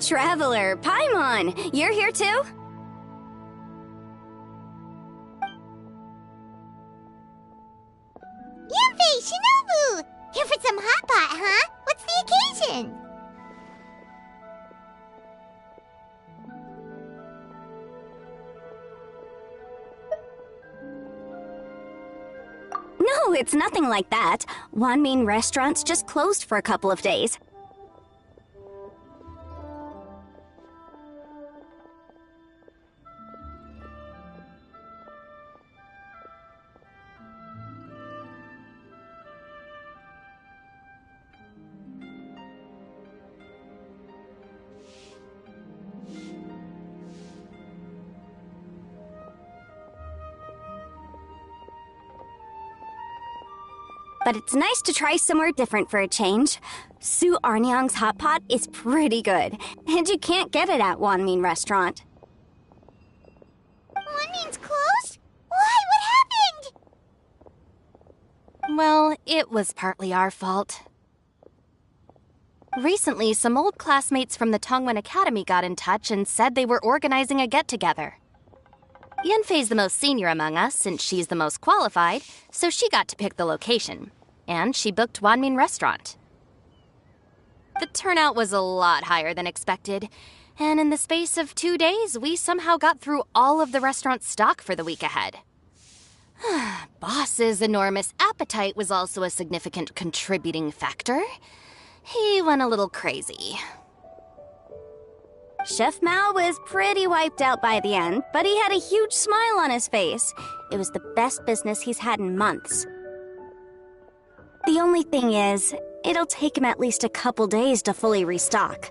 Traveler, Paimon, you're here too? Yanfei, Shinobu! Here for some hot pot, huh? What's the occasion? No, it's nothing like that. Wanmin restaurant's just closed for a couple of days. But it's nice to try somewhere different for a change. Su Arnyang's hot pot is pretty good, and you can't get it at Wanmin restaurant. Wanmin's closed? Why? What happened? Well, it was partly our fault. Recently, some old classmates from the Tongwen Academy got in touch and said they were organizing a get-together. Yanfei's the most senior among us, since she's the most qualified, so she got to pick the location. And she booked Wanmin Restaurant. The turnout was a lot higher than expected, and in the space of 2 days, we somehow got through all of the restaurant's stock for the week ahead. Boss's enormous appetite was also a significant contributing factor. He went a little crazy. Chef Mao was pretty wiped out by the end, but he had a huge smile on his face. It was the best business he's had in months. The only thing is, it'll take him at least a couple days to fully restock.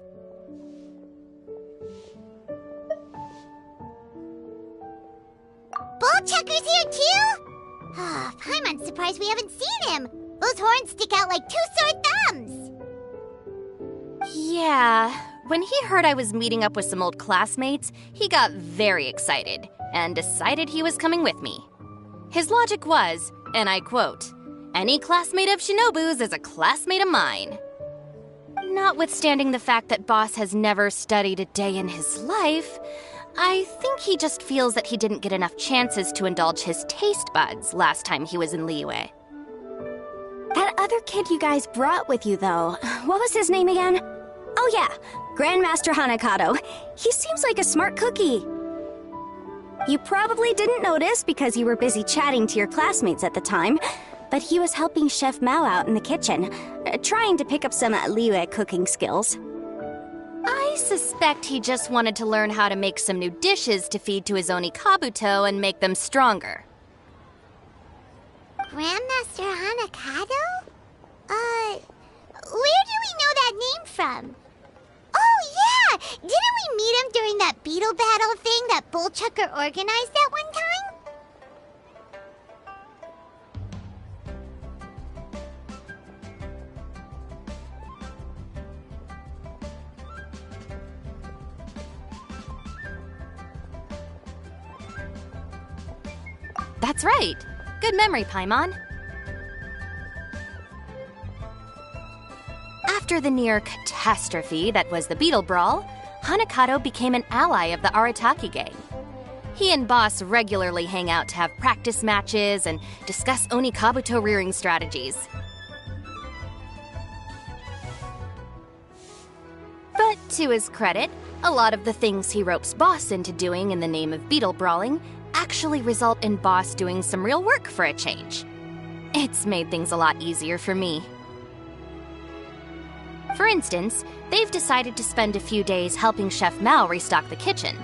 Bullchucker's here too? Paimon's surprised we haven't seen him. Those horns stick out like two sore thumbs. Yeah, when he heard I was meeting up with some old classmates, he got very excited and decided he was coming with me. His logic was, and I quote, "Any classmate of Shinobu's is a classmate of mine." Notwithstanding the fact that Boss has never studied a day in his life, I think he just feels that he didn't get enough chances to indulge his taste buds last time he was in Liyue. That other kid you guys brought with you, though, what was his name again? Oh yeah, Grandmaster Hanakato. He seems like a smart cookie. You probably didn't notice because you were busy chatting to your classmates at the time, but he was helping Chef Mao out in the kitchen, trying to pick up some Liyue cooking skills. I suspect he just wanted to learn how to make some new dishes to feed to his Oni Kabuto and make them stronger. Grandmaster Hanakato? Where do we know that name from? Oh yeah! Didn't we meet him during that Beetle battle thing that Bullchucker organized at one time? That's right. Good memory, Paimon. After the near catastrophe that was the Beetle Brawl, Hanakato became an ally of the Arataki gang. He and Boss regularly hang out to have practice matches and discuss Oni Kabuto rearing strategies. But to his credit, a lot of the things he ropes Boss into doing in the name of Beetle Brawling actually result in Boss doing some real work for a change. It's made things a lot easier for me. For instance, they've decided to spend a few days helping Chef Mao restock the kitchen,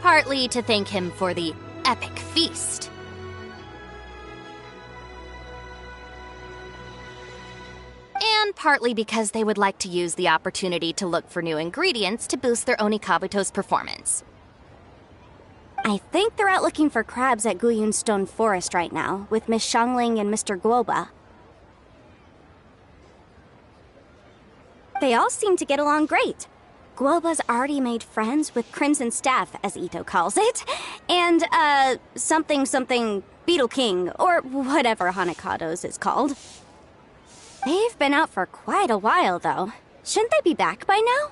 partly to thank him for the epic feast. and partly because they would like to use the opportunity to look for new ingredients to boost their Onikabuto's performance. I think they're out looking for crabs at Guyun Stone Forest right now, with Miss Shangling and Mr. Guoba. They all seem to get along great. Guoba's already made friends with Crimson Staff, as Ito calls it, and, something Beetle King, or whatever Hanakado's is called. They've been out for quite a while, though. Shouldn't they be back by now?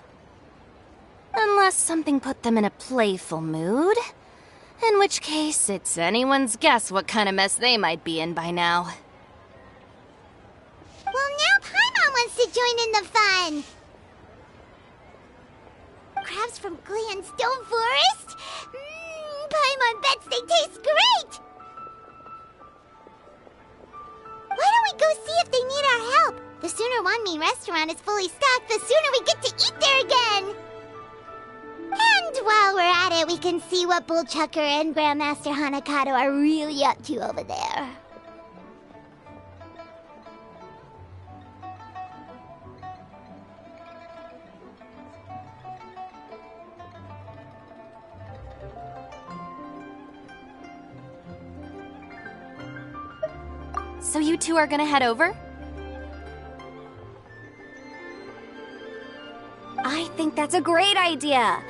Unless something put them in a playful mood. In which case, it's anyone's guess what kind of mess they might be in by now. Well, now Paimon wants to join in the fun! Crabs from Guyun Stone Forest? Paimon bets they taste great! Why don't we go see if they need our help? The sooner Wanmi restaurant is fully stocked, the sooner we get to eat there again! And while we're at it, we can see what Bullchucker and Grandmaster Hanakado are really up to over there. So you two are gonna head over? I think that's a great idea.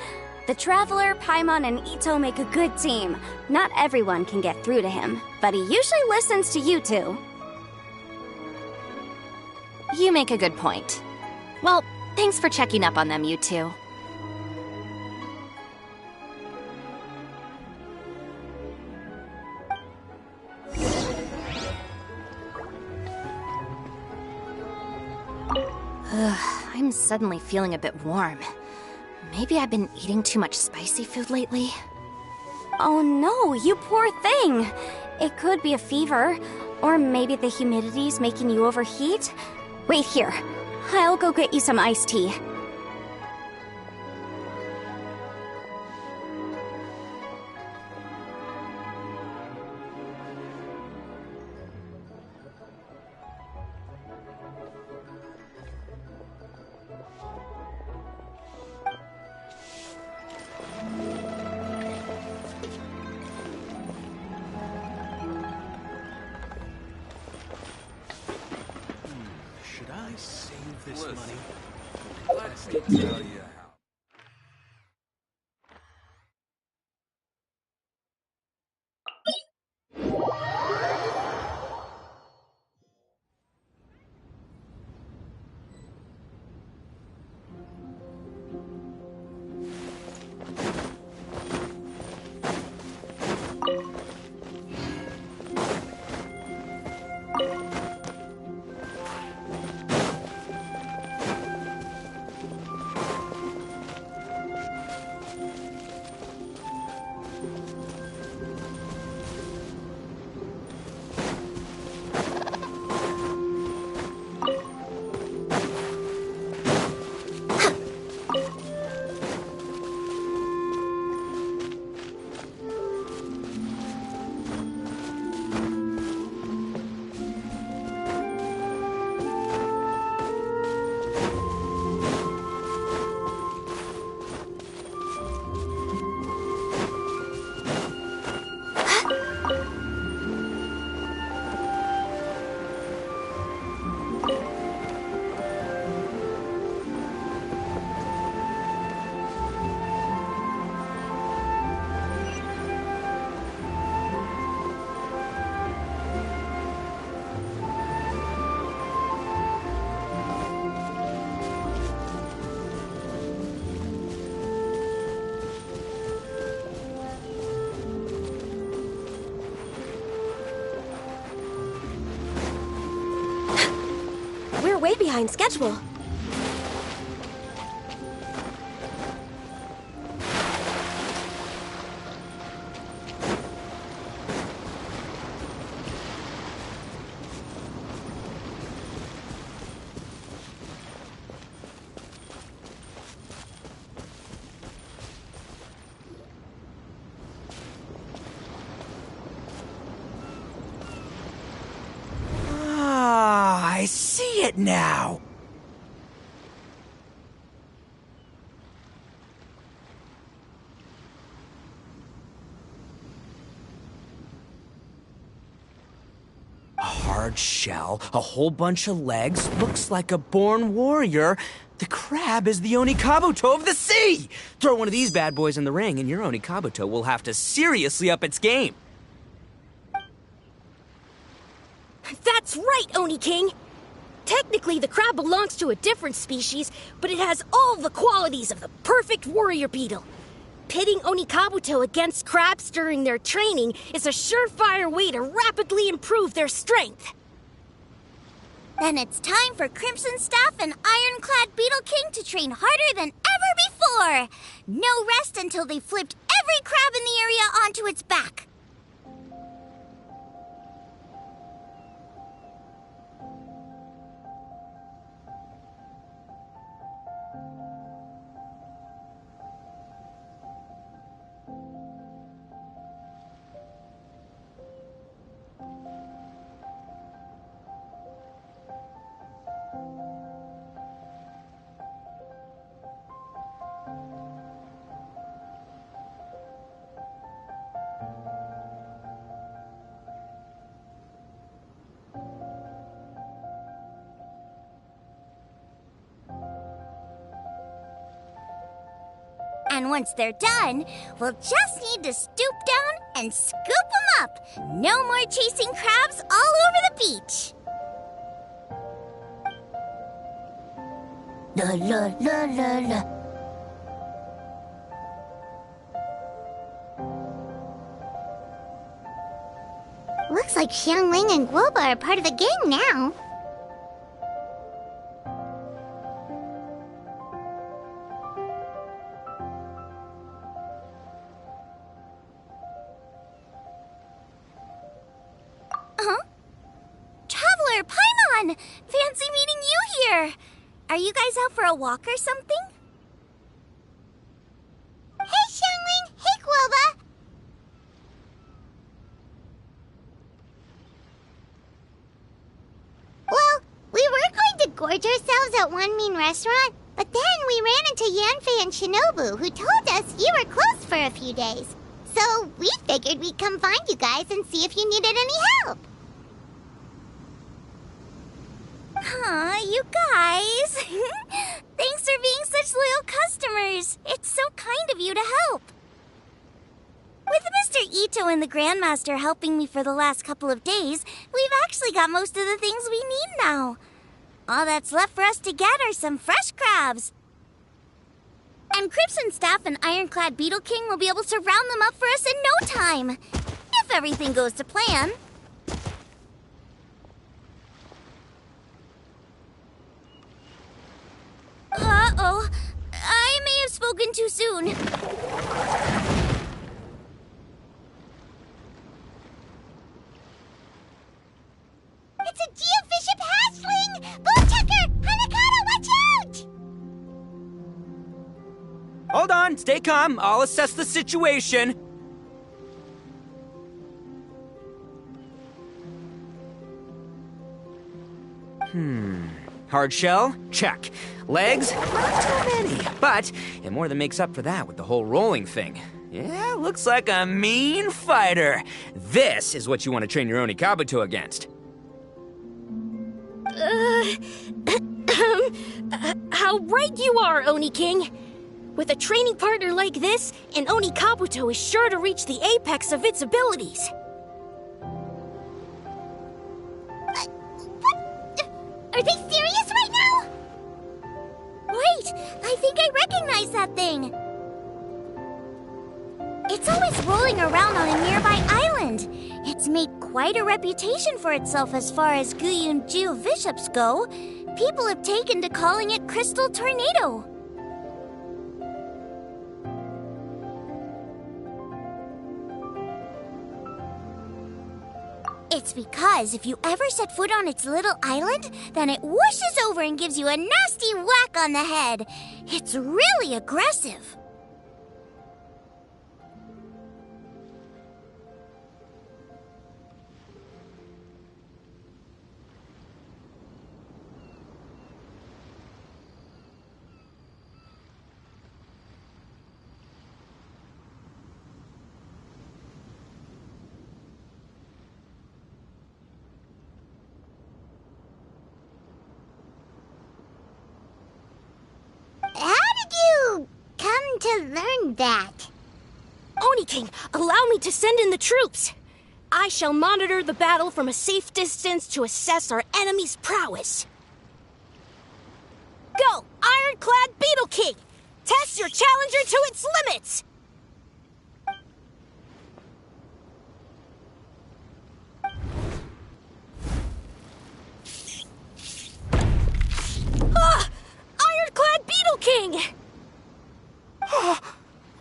The Traveler, Paimon, and Ito make a good team. Not everyone can get through to him, but he usually listens to you two. You make a good point. Well, thanks for checking up on them, you two. I'm suddenly feeling a bit warm. Maybe I've been eating too much spicy food lately? Oh no, you poor thing! It could be a fever, or maybe the humidity's making you overheat. Wait here, I'll go get you some iced tea. This money. Let's tell you how. We're way behind schedule. I see it now. hard shell, a whole bunch of legs, looks like a born warrior. The crab is the Onikabuto of the sea! Throw one of these bad boys in the ring and your Onikabuto will have to seriously up its game. That's right, Oni King! Technically, the crab belongs to a different species, but it has all the qualities of the perfect warrior beetle. Pitting Onikabuto against crabs during their training is a surefire way to rapidly improve their strength. Then it's time for Crimson Staff and Ironclad Beetle King to train harder than ever before. No rest until they've flipped every crab in the area onto its back. And once they're done, we'll just need to stoop down and scoop them up. No more chasing crabs all over the beach. La la la la la. Looks like Xiangling and Guoba are part of the gang now. Traveler, Paimon! Fancy meeting you here! Are you guys out for a walk or something? Hey, Xiangling! Hey, Guoba! Well, we were going to gorge ourselves at One Mean Restaurant, but then we ran into Yanfei and Shinobu, who told us you were closed for a few days. So we figured we'd come find you guys and see if you needed any help. Aw, you guys. Thanks for being such loyal customers. It's so kind of you to help. With Mr. Ito and the Grandmaster helping me for the last couple of days, we've actually got most of the things we need now. All that's left for us to get are some fresh crabs. And Crimson Staff and Ironclad Beetle King will be able to round them up for us in no time. If everything goes to plan. Uh-oh. I may have spoken too soon. It's a geofiship hatchling! Bullchucker! Hanakata, watch out! Hold on, stay calm. I'll assess the situation. Hard shell? Check. Legs? Not too many. But it more than makes up for that with the whole rolling thing. Yeah, looks like a mean fighter. This is what you want to train your Onikabuto against. How right you are, Oni King! With a training partner like this, an Onikabuto is sure to reach the apex of its abilities. Are they serious right now? Wait, I think I recognize that thing. It's always rolling around on a nearby island. It's made quite a reputation for itself as far as Guyun geoviships go. People have taken to calling it Crystal Tornado. It's because if you ever set foot on its little island, then it whooshes over and gives you a nasty whack on the head. It's really aggressive. to learn that? Oni King, allow me to send in the troops. I shall monitor the battle from a safe distance to assess our enemy's prowess. Go, Ironclad Beetle King! Test your challenger to its limits! Ah! Ironclad Beetle King!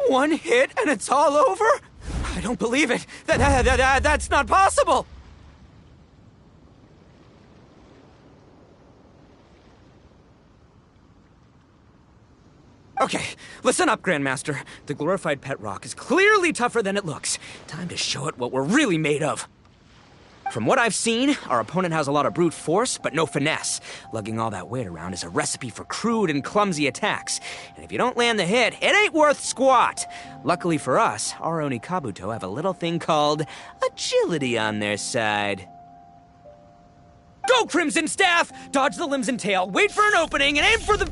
One hit and it's all over? I don't believe it. That's not possible. Okay, listen up, Grandmaster. The glorified pet rock is clearly tougher than it looks. Time to show it what we're really made of. From what I've seen, our opponent has a lot of brute force, but no finesse. Lugging all that weight around is a recipe for crude and clumsy attacks. And if you don't land the hit, it ain't worth squat. Luckily for us, our Oni Kabuto have a little thing called agility on their side. Go, Crimson Staff! Dodge the limbs and tail, wait for an opening, and aim for the...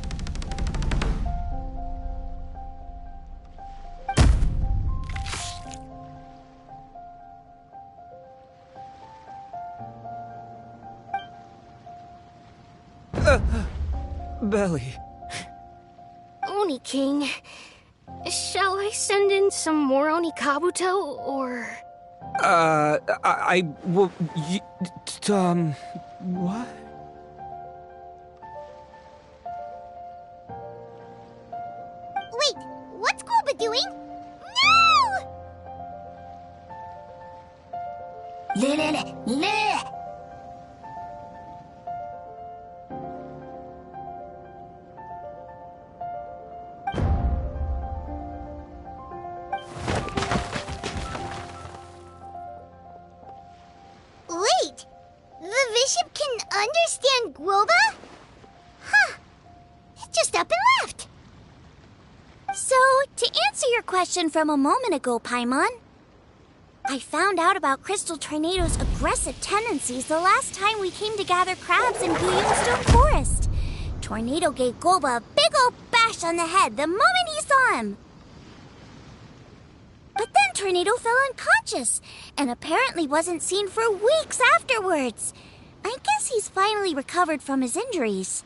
Belly. Oni King, shall I send in some more Oni Kabuto, or... What? Wait, what's Goba doing? No! Wait, the bishop can understand Guoba? Huh, it just up and left. So, to answer your question from a moment ago, Paimon, I found out about Crystal Tornado's aggressive tendencies the last time we came to gather crabs in Guyonstone Forest. Tornado gave Golba a big ol' bash on the head the moment he saw him. But then Tornado fell unconscious, and apparently wasn't seen for weeks afterwards. I guess he's finally recovered from his injuries.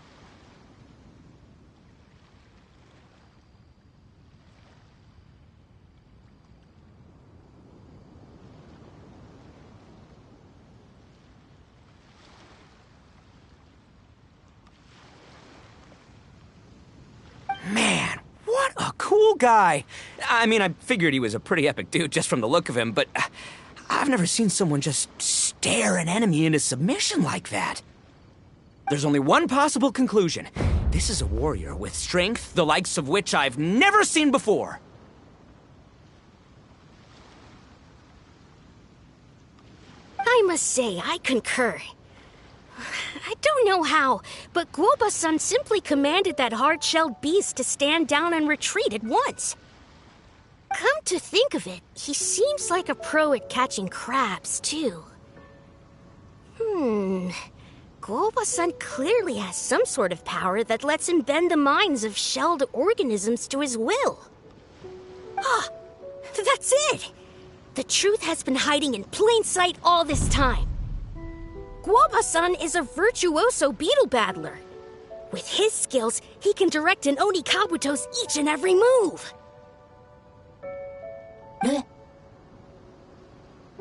Man, what a cool guy. I mean, I figured he was a pretty epic dude just from the look of him, but I've never seen someone just stare an enemy into submission like that. There's only one possible conclusion. This is a warrior with strength, the likes of which I've never seen before. I must say, I concur. I don't know how, but Guoba-san simply commanded that hard-shelled beast to stand down and retreat at once. Come to think of it, he seems like a pro at catching crabs, too. Guoba-san clearly has some sort of power that lets him bend the minds of shelled organisms to his will. Ah, that's it! The truth has been hiding in plain sight all this time. Guoba-san is a virtuoso beetle battler. With his skills, he can direct an Oni Kabuto's each and every move.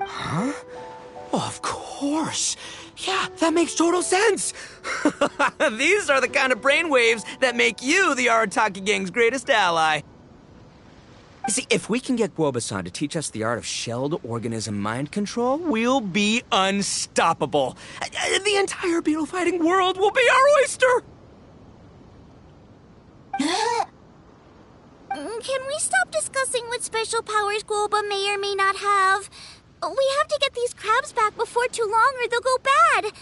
Huh? Oh, of course. Yeah, that makes total sense. These are the kind of brainwaves that make you the Arataki gang's greatest ally. You see, if we can get Guoba-san to teach us the art of shelled organism mind control, we'll be unstoppable. The entire beetle fighting world will be our oyster! Can we stop discussing what special powers Guoba may or may not have? We have to get these crabs back before too long or they'll go bad. And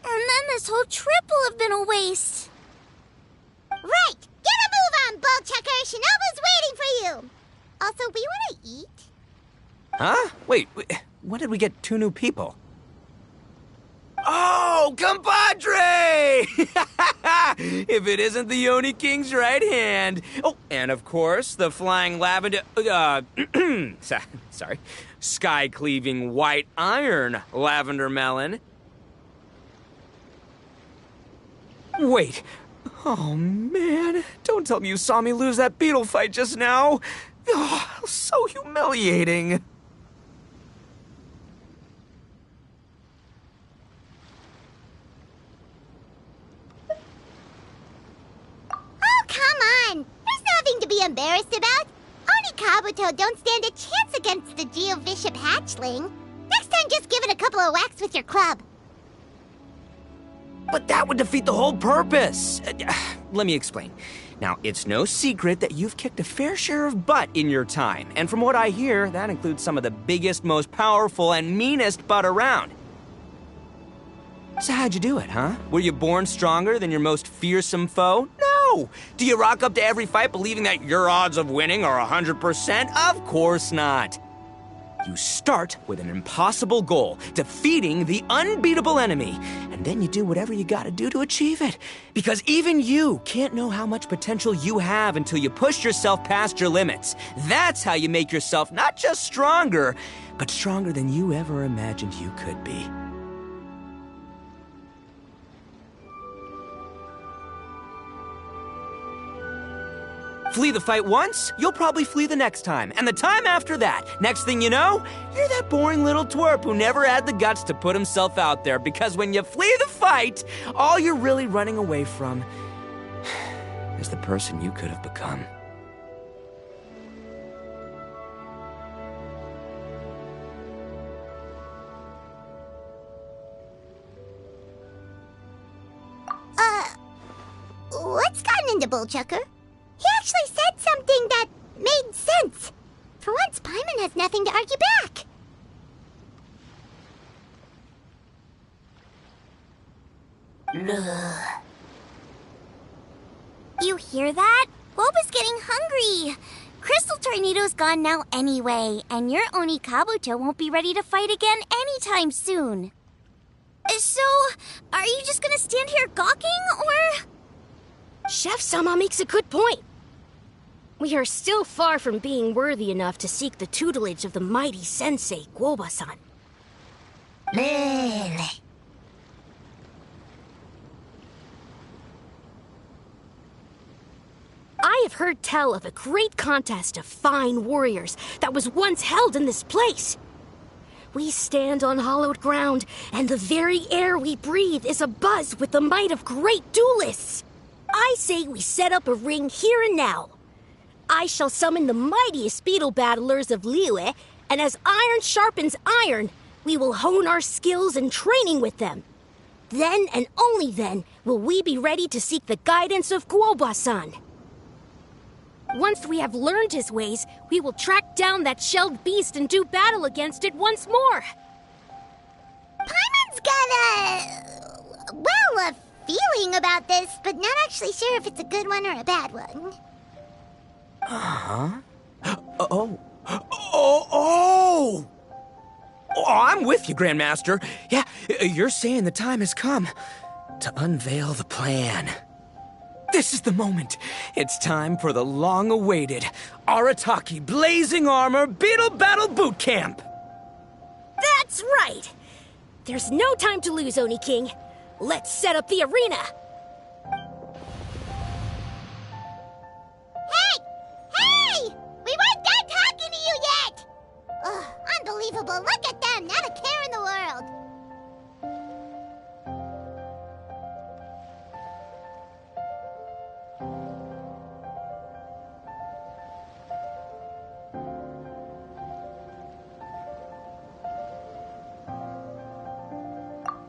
then this whole trip will have been a waste. Right, get a move on, Bullchucker. Shinobu's waiting for you. Also, we want to eat. Huh? Wait, when did we get 2 new people? Oh, compadre! if it isn't the Oni King's right hand. Oh, and of course, the flying lavender... sorry. Sky-cleaving white iron lavender melon. Wait. Oh, man. Don't tell me you saw me lose that Beetle fight just now. Oh, so humiliating. Oh, come on! There's nothing to be embarrassed about. Oni Kabuto don't stand a chance against the Geovishap hatchling. Next time, just give it a couple of whacks with your club. But that would defeat the whole purpose. Let me explain. Now, it's no secret that you've kicked a fair share of butt in your time. And from what I hear, that includes some of the biggest, most powerful, and meanest butt around. So how'd you do it, huh? Were you born stronger than your most fearsome foe? No! Do you rock up to every fight believing that your odds of winning are 100%? Of course not. You start with an impossible goal, defeating the unbeatable enemy, and then you do whatever you gotta do to achieve it. Because even you can't know how much potential you have until you push yourself past your limits. That's how you make yourself not just stronger, but stronger than you ever imagined you could be. Flee the fight once, you'll probably flee the next time. And the time after that, next thing you know, you're that boring little twerp who never had the guts to put himself out there. Because when you flee the fight, all you're really running away from is the person you could have become. What's gotten into Bullchucker? He actually said something that made sense. For once, Paimon has nothing to argue back. You hear that? Boba's getting hungry. Crystal Tornado's gone now anyway, and your Oni Kabuto won't be ready to fight again anytime soon. So, are you just gonna stand here gawking, or...? Chef-sama makes a good point. We are still far from being worthy enough to seek the tutelage of the mighty sensei, Guoba-san. I have heard tell of a great contest of fine warriors that was once held in this place. We stand on hallowed ground, and the very air we breathe is abuzz with the might of great duelists. I say we set up a ring here and now. I shall summon the mightiest beetle battlers of Liyue, and as iron sharpens iron, we will hone our skills and training with them. Then and only then will we be ready to seek the guidance of Guoba-san. Once we have learned his ways, we will track down that shelled beast and do battle against it once more. Paimon's got a feeling about this, but not actually sure if it's a good one or a bad one. Oh, I'm with you, Grandmaster. Yeah, you're saying the time has come to unveil the plan. This is the moment. It's time for the long-awaited Arataki Blazing Armor Beetle Battle Boot Camp. That's right! There's no time to lose, Oni King. Let's set up the arena. Hey! We weren't done talking to you yet! Ugh, unbelievable. Look at them. Not a care in the world.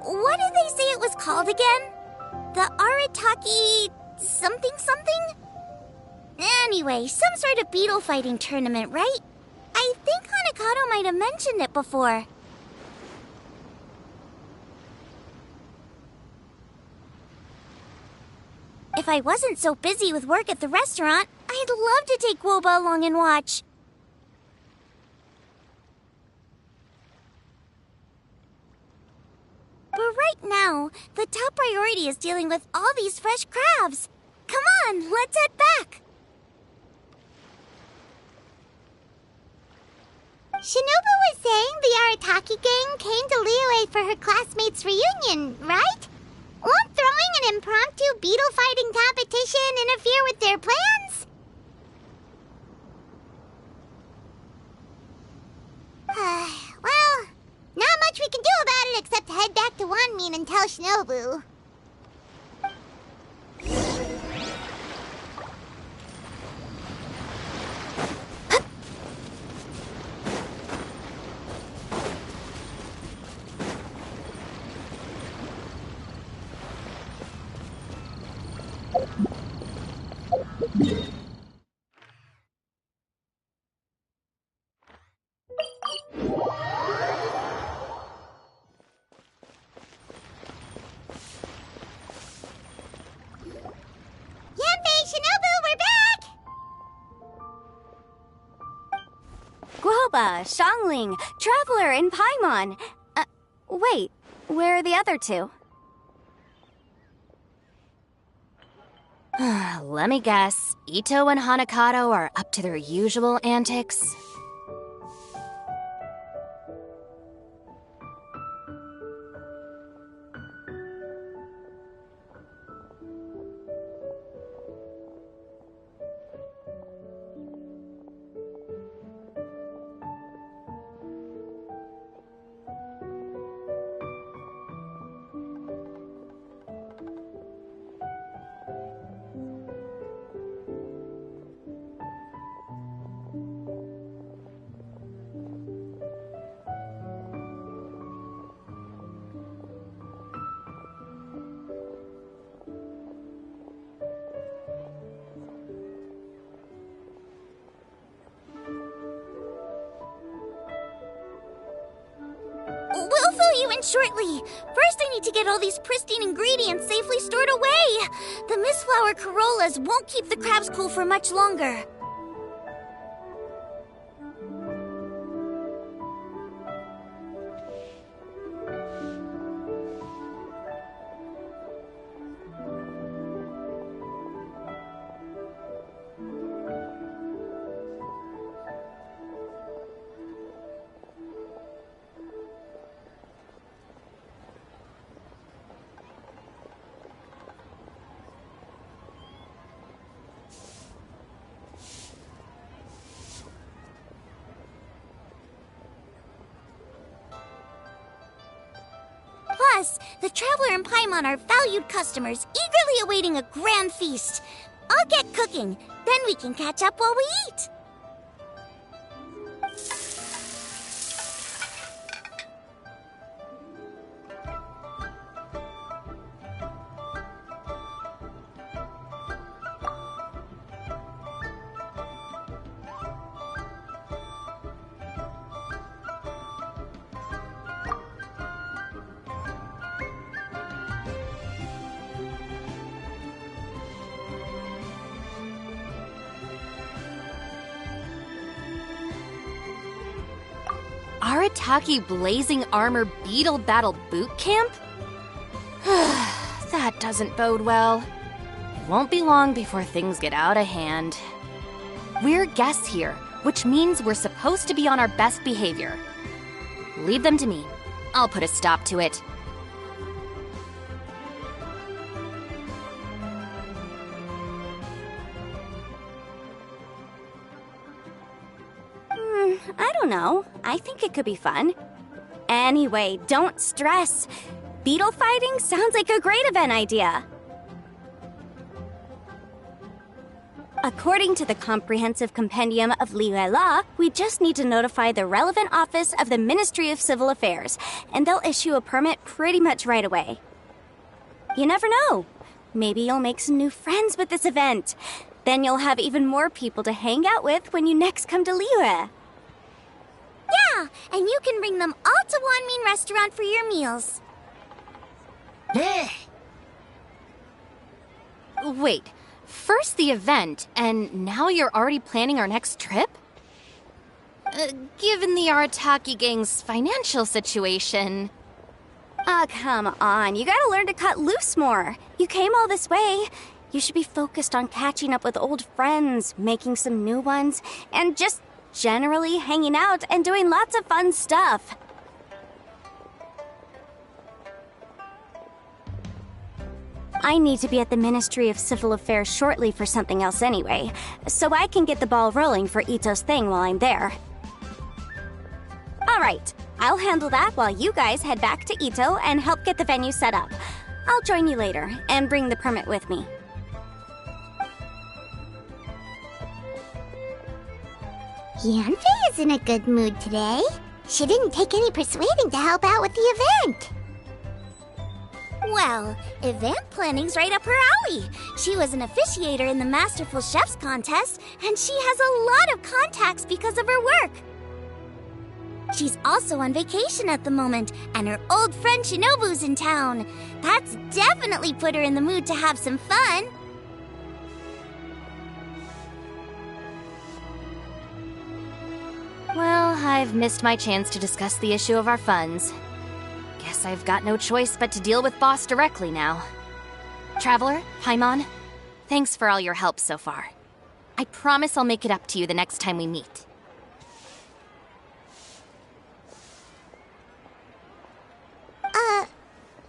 What did they say it was called again? The Arataki something something? Anyway, some sort of beetle fighting tournament, right? I think Hanakato might have mentioned it before. If I wasn't so busy with work at the restaurant, I'd love to take Woba along and watch. But right now, know. The top priority is dealing with all these fresh crabs. Come on, let's head back. Shinobu was saying the Arataki gang came to Liyue for her classmates' reunion, right? Won't throwing an impromptu beetle fighting competition interfere with their plans? Well, not much we can do about it except head back to Wanmin and tell Shinobu. Guoba, Xiangling, Traveler, and Paimon. Wait, where are the other two? Let me guess. Ito and Hanakato are up to their usual antics. We'll fill you in shortly. First, I need to get all these pristine ingredients safely stored away. The mistflower corollas won't keep the crabs cool for much longer. Plus, the Traveler and Paimon are valued customers, eagerly awaiting a grand feast. I'll get cooking, then we can catch up while we eat. Arataki Blazing Armor Beetle Battle Boot Camp? That doesn't bode well. It won't be long before things get out of hand. We're guests here, which means we're supposed to be on our best behavior. Leave them to me. I'll put a stop to it. I don't know. I think it could be fun. Anyway, don't stress. Beetle fighting sounds like a great event idea. According to the Comprehensive Compendium of Liyue Law, we just need to notify the relevant office of the Ministry of Civil Affairs, and they'll issue a permit pretty much right away. You never know. Maybe you'll make some new friends with this event. Then you'll have even more people to hang out with when you next come to Liyue. Yeah, and you can bring them all to Wanmin Restaurant for your meals. Wait, first the event, and now you're already planning our next trip? Given the Arataki gang's financial situation... Oh, come on. You gotta learn to cut loose more. You came all this way. You should be focused on catching up with old friends, making some new ones, and just generally hanging out and doing lots of fun stuff. I need to be at the Ministry of Civil Affairs shortly for something else anyway, so I can get the ball rolling for Ito's thing while I'm there. Alright, I'll handle that while you guys head back to Ito and help get the venue set up. I'll join you later and bring the permit with me. Yanfei is in a good mood today. She didn't take any persuading to help out with the event. Well, event planning's right up her alley. She was an officiator in the Masterful Chefs contest, and she has a lot of contacts because of her work. She's also on vacation at the moment, and her old friend Shinobu's in town. That's definitely put her in the mood to have some fun. Well, I've missed my chance to discuss the issue of our funds. Guess I've got no choice but to deal with Boss directly now. Traveler, Paimon, thanks for all your help so far. I promise I'll make it up to you the next time we meet.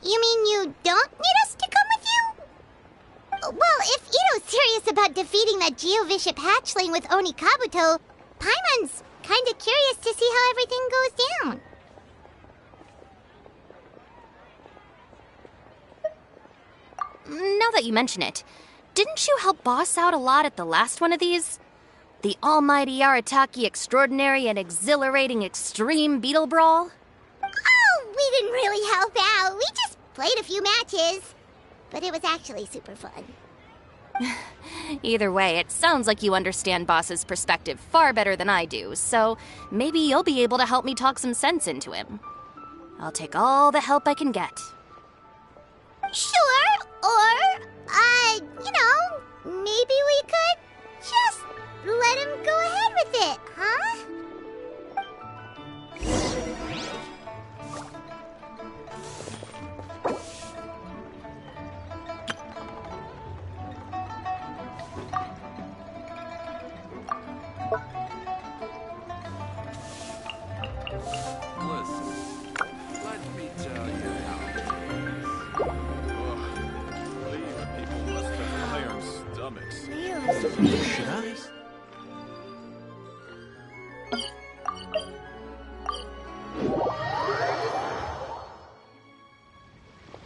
You mean you don't need us to come with you? Well, if Ito's serious about defeating that Geovishap hatchling with Oni Kabuto, Paimon's kinda curious to see how everything goes down. Now that you mention it, didn't you help Boss out a lot at the last one of these? The almighty Arataki extraordinary and exhilarating extreme Beetle Brawl? Oh, we didn't really help out. We just played a few matches. But it was actually super fun. Either way, it sounds like you understand Boss's perspective far better than I do, so maybe you'll be able to help me talk some sense into him. I'll take all the help I can get. Sure, or, maybe we could just let him go ahead with it, huh? Listen, let me tell you how it is. Leave people must have iron stomachs. Should I?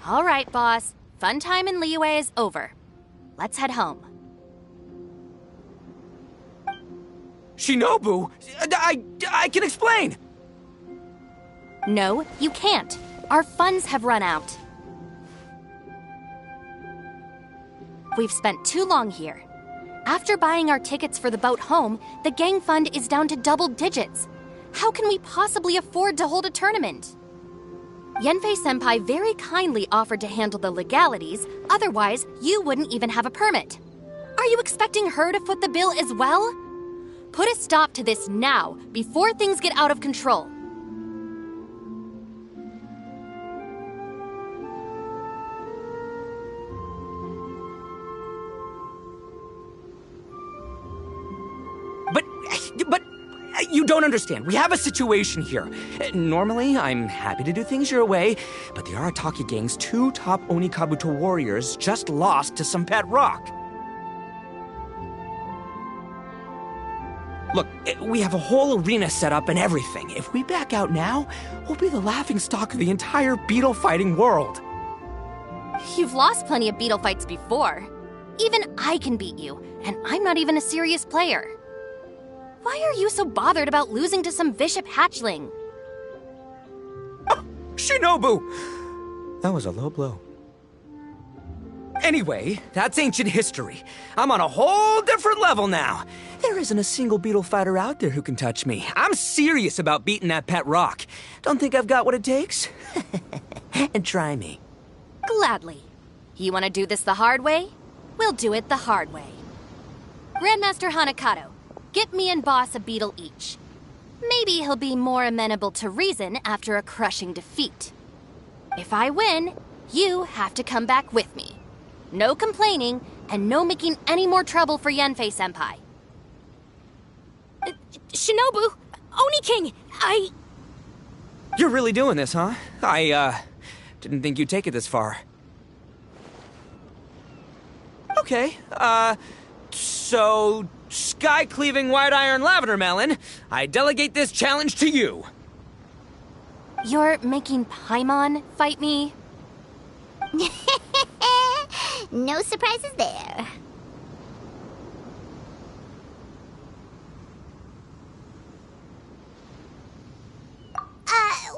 All right, Boss. Fun time in Liyue is over. Let's head home. Shinobu! I can explain! No, you can't. Our funds have run out. We've spent too long here. After buying our tickets for the boat home, the gang fund is down to double digits. How can we possibly afford to hold a tournament? Yanfei-senpai very kindly offered to handle the legalities, otherwise you wouldn't even have a permit. Are you expecting her to foot the bill as well? Put a stop to this now, before things get out of control. But you don't understand. We have a situation here. Normally, I'm happy to do things your way, but the Arataki gang's 2 top Oni Kabuto warriors just lost to some pet rock. Look, we have a whole arena set up and everything. If we back out now, we'll be the laughingstock of the entire beetle fighting world. You've lost plenty of beetle fights before. Even I can beat you, and I'm not even a serious player. Why are you so bothered about losing to some Vishap hatchling? Oh, Shinobu! That was a low blow. Anyway, that's ancient history. I'm on a whole different level now. There isn't a single beetle fighter out there who can touch me. I'm serious about beating that pet rock. Don't think I've got what it takes? And try me. Gladly. You want to do this the hard way? We'll do it the hard way. Grandmaster Hanakato, get me and Boss a beetle each. Maybe he'll be more amenable to reason after a crushing defeat. If I win, you have to come back with me. No complaining, and no making any more trouble for Yanfei-senpai. Shinobu, Oni King, You're really doing this, huh? I didn't think you'd take it this far. Okay, so sky-cleaving white iron lavender melon, I delegate this challenge to you. You're making Paimon fight me? No surprises there.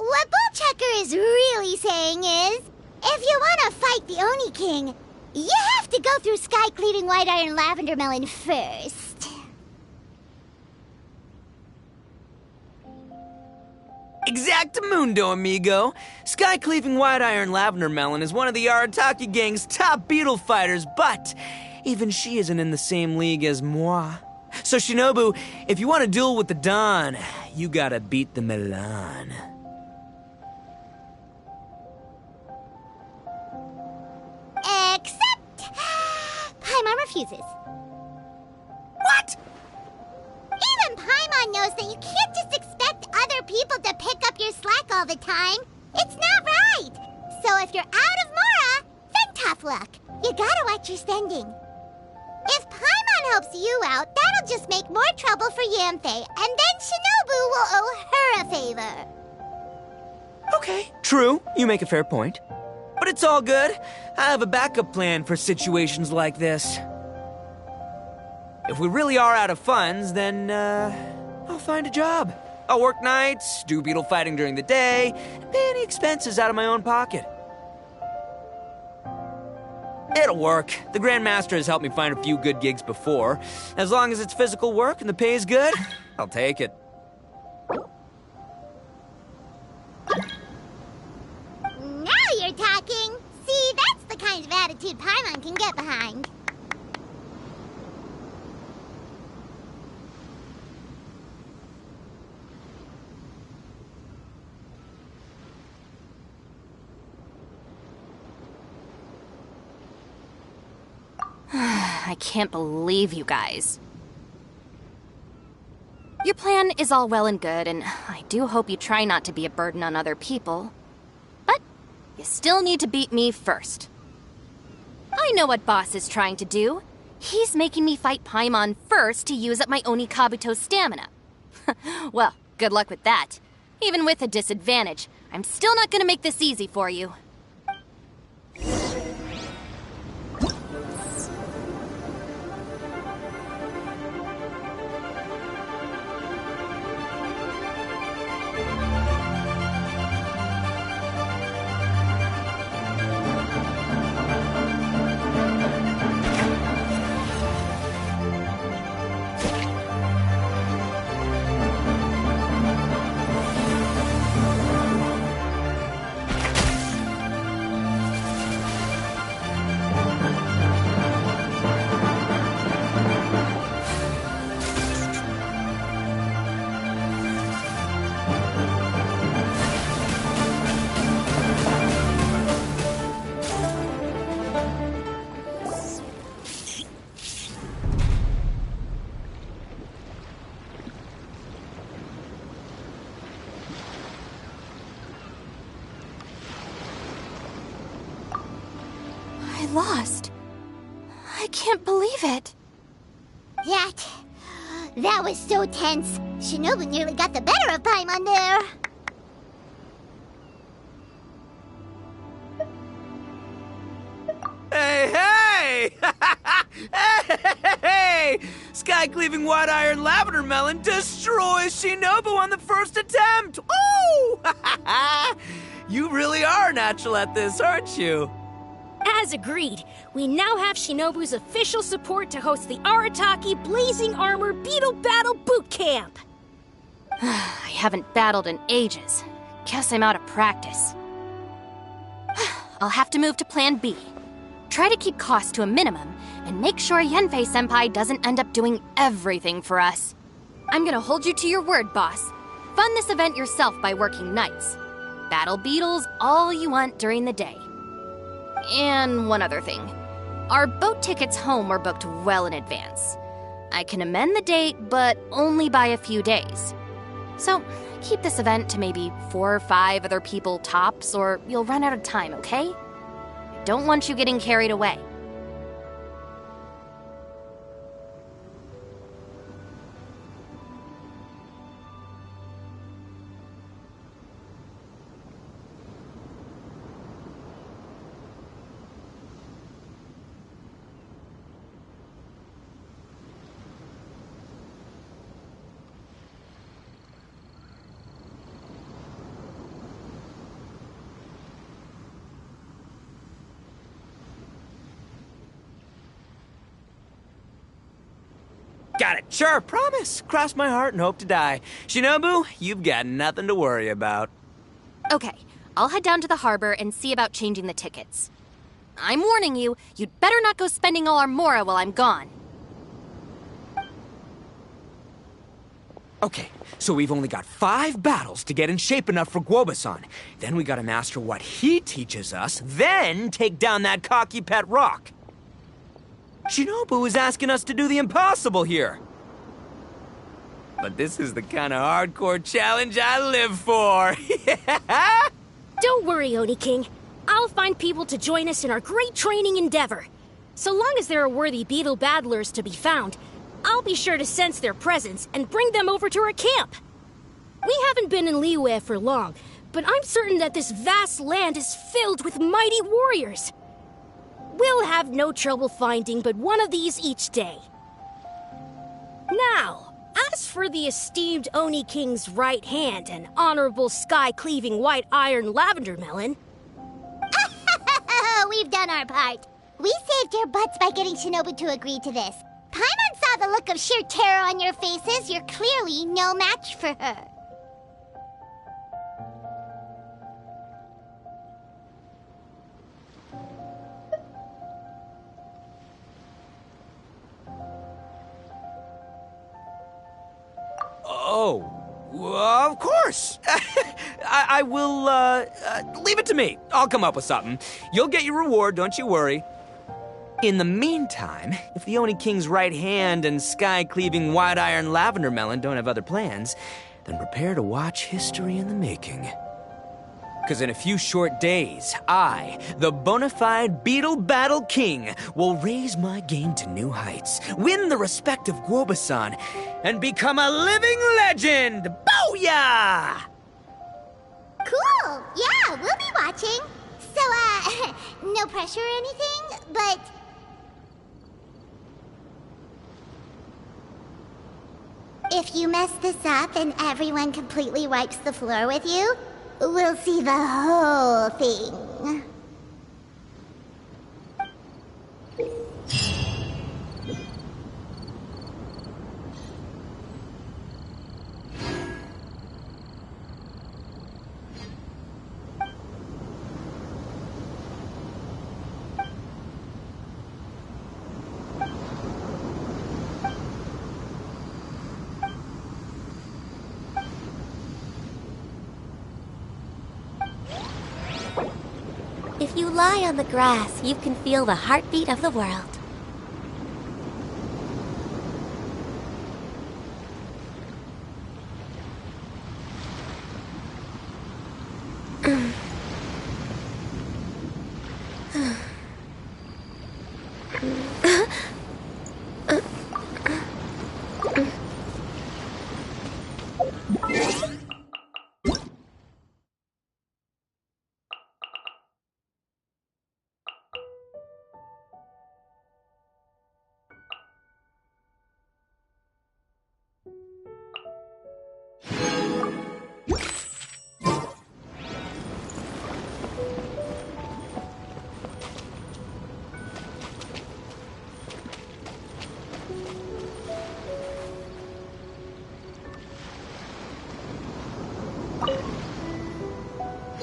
What Bullchucker is really saying is, if you want to fight the Oni King, you have to go through sky-cleaving white iron lavender melon first. Exactamundo, amigo. Sky-cleaving white iron lavender melon is one of the Arataki gang's top Beetle fighters, but even she isn't in the same league as moi. So Shinobu, if you want to duel with the Don, you gotta beat the Milan. Except... Paimon refuses. What? Even Paimon knows that you can't just expect other people to pick up your slack all the time. It's not right. So if you're out of Mora, then tough luck. You gotta watch your spending. If Paimon helps you out, that'll just make more trouble for Yanfei, and then Shinobu will owe her a favor. Okay, true. You make a fair point. But it's all good. I have a backup plan for situations like this. If we really are out of funds, then, I'll find a job. I'll work nights, do beetle fighting during the day, and pay any expenses out of my own pocket. It'll work. The Grandmaster has helped me find a few good gigs before. As long as it's physical work and the pay is good, I'll take it. Now you're talking. See, that's the kind of attitude Paimon can get behind. I can't believe you guys. Your plan is all well and good, and I do hope you try not to be a burden on other people. But you still need to beat me first. I know what Boss is trying to do. He's making me fight Paimon first to use up my Oni Kabuto's stamina. Well, good luck with that. Even with a disadvantage, I'm still not gonna make this easy for you. I lost. I can't believe it. That was so tense. Shinobu nearly got the better of Paimon there. Hey! Hey! Sky-cleaving white iron lavender melon destroys Shinobu on the first attempt! Oh! You really are natural at this, aren't you? As agreed, we now have Shinobu's official support to host the Arataki Blazing Armor Beetle Battle Boot Camp. I haven't battled in ages. Guess I'm out of practice. I'll have to move to Plan B. Try to keep costs to a minimum, and make sure Yanfei-senpai doesn't end up doing everything for us. I'm gonna hold you to your word, boss. Fund this event yourself by working nights. battle beetles all you want during the day. And one other thing. Our boat tickets home were booked well in advance. I can amend the date, but only by a few days. So, keep this event to maybe 4 or 5 other people tops, or you'll run out of time, okay? I don't want you getting carried away. Got it. Sure, promise. Cross my heart and hope to die. Shinobu, you've got nothing to worry about. Okay, I'll head down to the harbor and see about changing the tickets. I'm warning you, you'd better not go spending all our mora while I'm gone. Okay, so we've only got 5 battles to get in shape enough for Guoba-san. Then we gotta master what he teaches us, then take down that cocky pet rock. Shinobu is asking us to do the impossible here. But this is the kind of hardcore challenge I live for. Don't worry, Oni King. I'll find people to join us in our great training endeavor. So long as there are worthy beetle battlers to be found, I'll be sure to sense their presence and bring them over to our camp. We haven't been in Liyue for long, but I'm certain that this vast land is filled with mighty warriors. We'll have no trouble finding but one of these each day. Now, as for the esteemed Oni King's right hand and honorable sky-cleaving white iron lavender melon... We've done our part. We saved your butts by getting Shinobu to agree to this. Paimon saw the look of sheer terror on your faces. You're clearly no match for her. Oh, of course. I will, leave it to me. I'll come up with something. You'll get your reward, don't you worry. In the meantime, if the Oni King's right hand and sky-cleaving white iron lavender melon don't have other plans, then prepare to watch history in the making. Because in a few short days, I, the bona fide Beetle Battle King, will raise my game to new heights, win the respect of Guoba-san, and become a living legend! Booyah! Cool! Yeah, we'll be watching. So, no pressure or anything, but... if you mess this up and everyone completely wipes the floor with you, we'll see the whole thing. If you lie on the grass, you can feel the heartbeat of the world.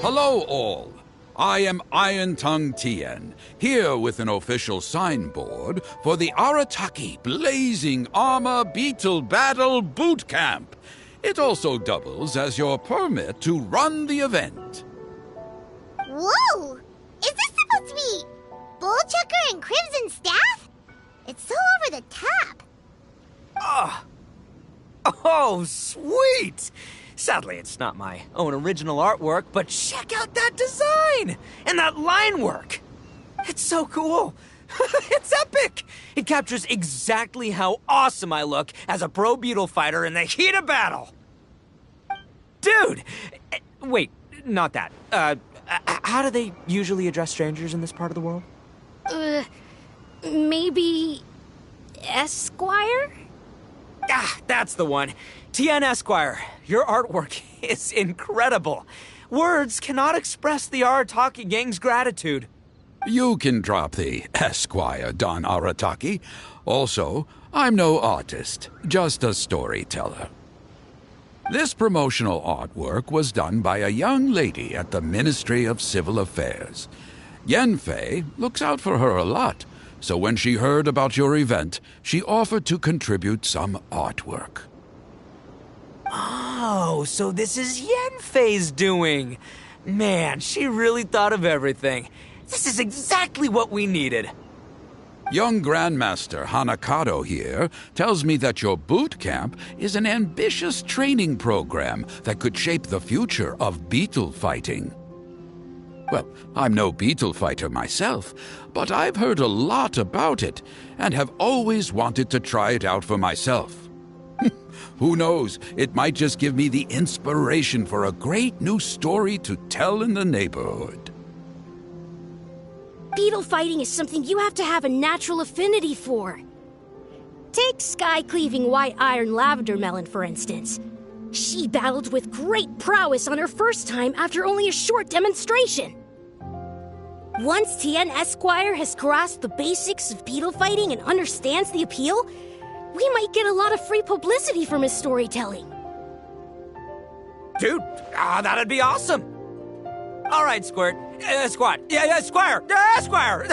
Hello, all. I am Iron Tongue Tien, here with an official signboard for the Arataki Blazing Armor Beetle Battle Boot Camp. It also doubles as your permit to run the event. Whoa! Is this supposed to be Bullchucker and Crimson Staff? It's so over the top. Oh, sweet! Sadly, it's not my own original artwork, but check out that design! And that line work! It's so cool! It's epic! It captures exactly how awesome I look as a pro Beetle fighter in the heat of battle! Dude! Wait, not that. How do they usually address strangers in this part of the world? Maybe... Esquire? Ah, that's the one. Tien Esquire, your artwork is incredible. Words cannot express the Arataki gang's gratitude. You can drop the Esquire, Don Arataki. Also, I'm no artist, just a storyteller. This promotional artwork was done by a young lady at the Ministry of Civil Affairs. Yenfei looks out for her a lot, so when she heard about your event, she offered to contribute some artwork. Oh, so this is Yenfei's doing. Man, she really thought of everything. This is exactly what we needed. Young Grandmaster Hanakado here tells me that your boot camp is an ambitious training program that could shape the future of beetle fighting. Well, I'm no beetle fighter myself, but I've heard a lot about it and have always wanted to try it out for myself. Who knows, it might just give me the inspiration for a great new story to tell in the neighborhood. Beetle fighting is something you have to have a natural affinity for. Take sky-cleaving white iron lavender melon, for instance. She battled with great prowess on her first time after only a short demonstration. Once Tien Esquire has grasped the basics of beetle fighting and understands the appeal, we might get a lot of free publicity from his storytelling. Dude, that'd be awesome. All right, Squirt. Squad. Yeah, Squire. Squire.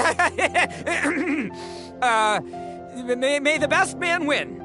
May the best man win.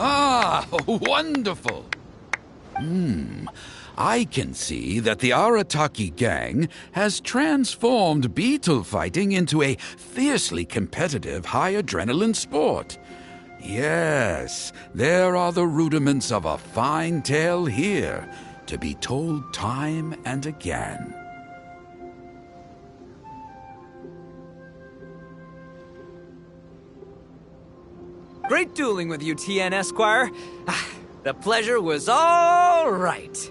Ah, wonderful! I can see that the Arataki gang has transformed beetle fighting into a fiercely competitive high-adrenaline sport. Yes, there are the rudiments of a fine tale here, to be told time and again. Great dueling with you, TN Esquire. The pleasure was all right.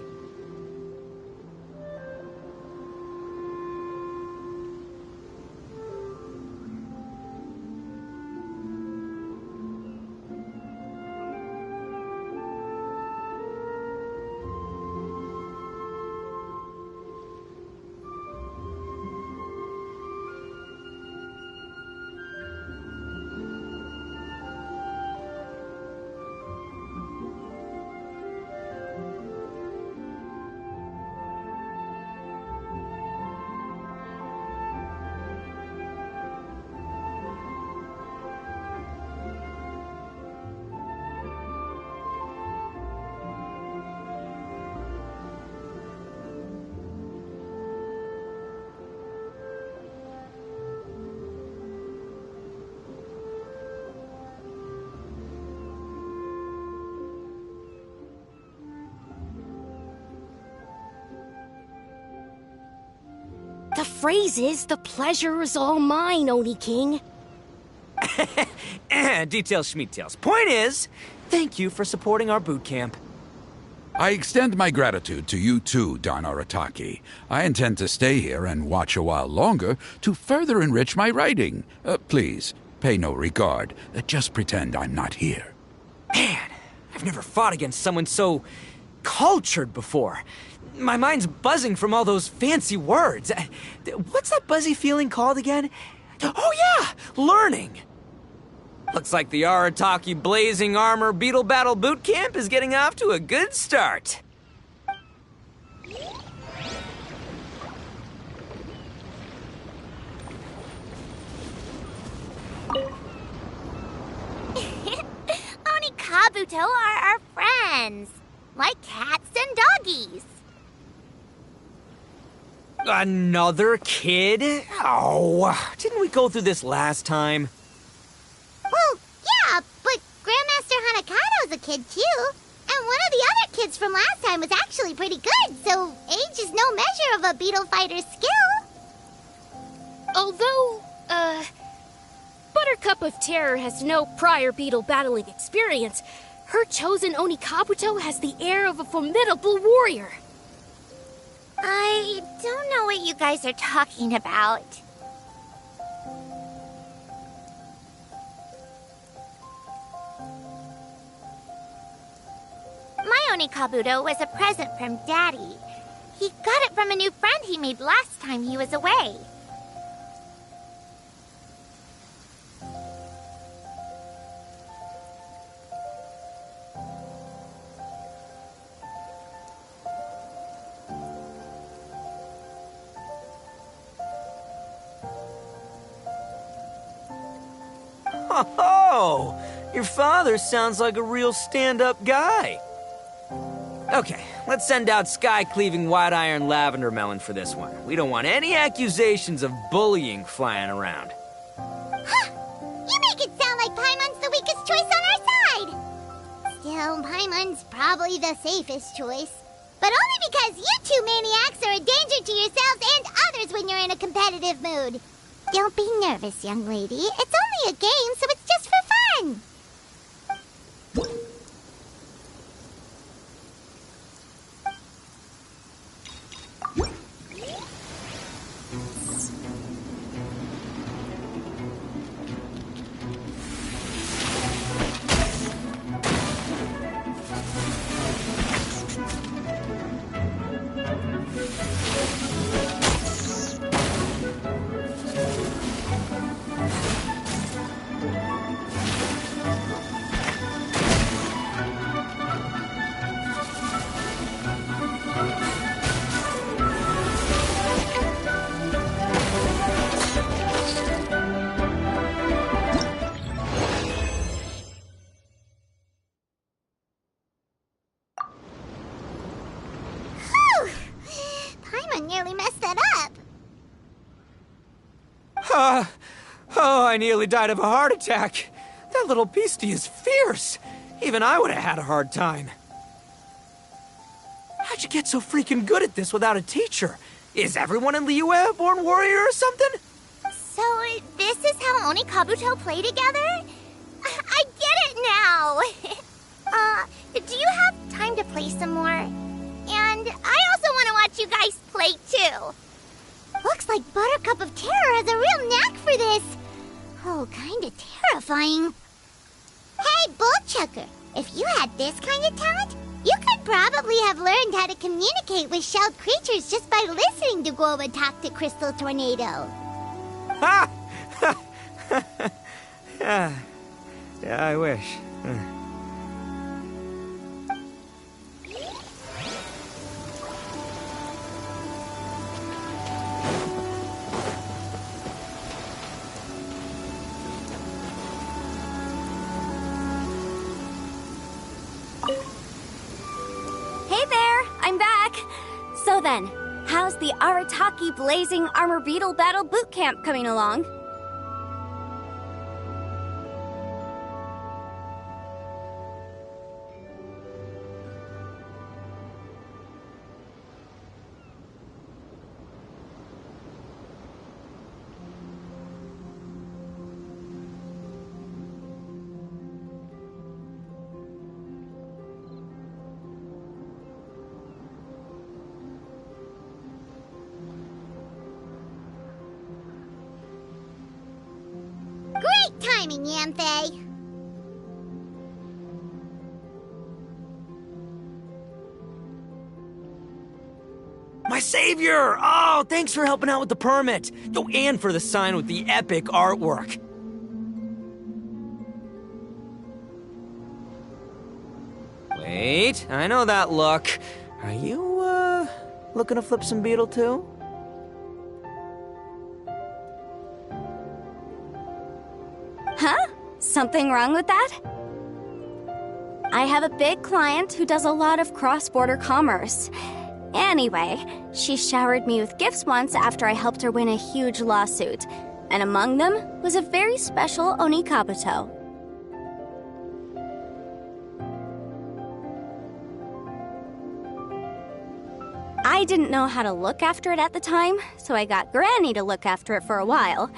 The phrase is, the pleasure is all mine, Oni King. Details schmeetails. Point is, thank you for supporting our boot camp. I extend my gratitude to you too, Don Arataki. I intend to stay here and watch a while longer to further enrich my writing. Please, pay no regard. Just pretend I'm not here. Man, I've never fought against someone so cultured before. My mind's buzzing from all those fancy words. What's that buzzy feeling called again? Oh yeah, learning. Looks like the Arataki Blazing Armor Beetle Battle Boot Camp is getting off to a good start. Oni Kabuto are our friends, like cats and doggies. Another kid? Oh, didn't we go through this last time? Well, yeah, but Grandmaster Hanakado's a kid too. And one of the other kids from last time was actually pretty good, so age is no measure of a beetle fighter's skill. Although, Buttercup of Terror has no prior beetle battling experience, her chosen Oni Kabuto has the air of a formidable warrior. I don't know what you guys are talking about. My Oni Kabuto was a present from Daddy. He got it from a new friend he made last time he was away. Oh, your father sounds like a real stand-up guy. Okay, let's send out sky-cleaving white-iron lavender melon for this one. We don't want any accusations of bullying flying around. Huh! You make it sound like Paimon's the weakest choice on our side! Still, Paimon's probably the safest choice. But only because you two maniacs are a danger to yourselves and others when you're in a competitive mood. Don't be nervous, young lady. It's only a game, so it's just for fun. Nearly messed that up. Oh, I nearly died of a heart attack. That little beastie is fierce. Even I would have had a hard time. How'd you get so freaking good at this without a teacher? Is everyone in Liyue a born warrior or something? So, this is how Oni Kabuto play together? I get it now. Do you have time to play some more? And I also want to watch you guys play too. Looks like Buttercup of Terror has a real knack for this. Oh, kinda terrifying. Hey, Bullchucker, if you had this kind of talent, you could probably have learned how to communicate with shelled creatures just by listening to Guoba talk to Crystal Tornado. Ha! Yeah, I wish. Hey there, I'm back. So then, how's the Arataki Blazing Armor Beetle Battle Boot Camp coming along? Great timing, Yamfei. My savior! Oh, thanks for helping out with the permit. Oh, and for the sign with the epic artwork. Wait, I know that look. Are you, looking to flip some Beetle too? Huh? Something wrong with that? I have a big client who does a lot of cross-border commerce. Anyway, she showered me with gifts once after I helped her win a huge lawsuit, and among them was a very special Oni Kabuto. I didn't know how to look after it at the time, so I got Granny to look after it for a while.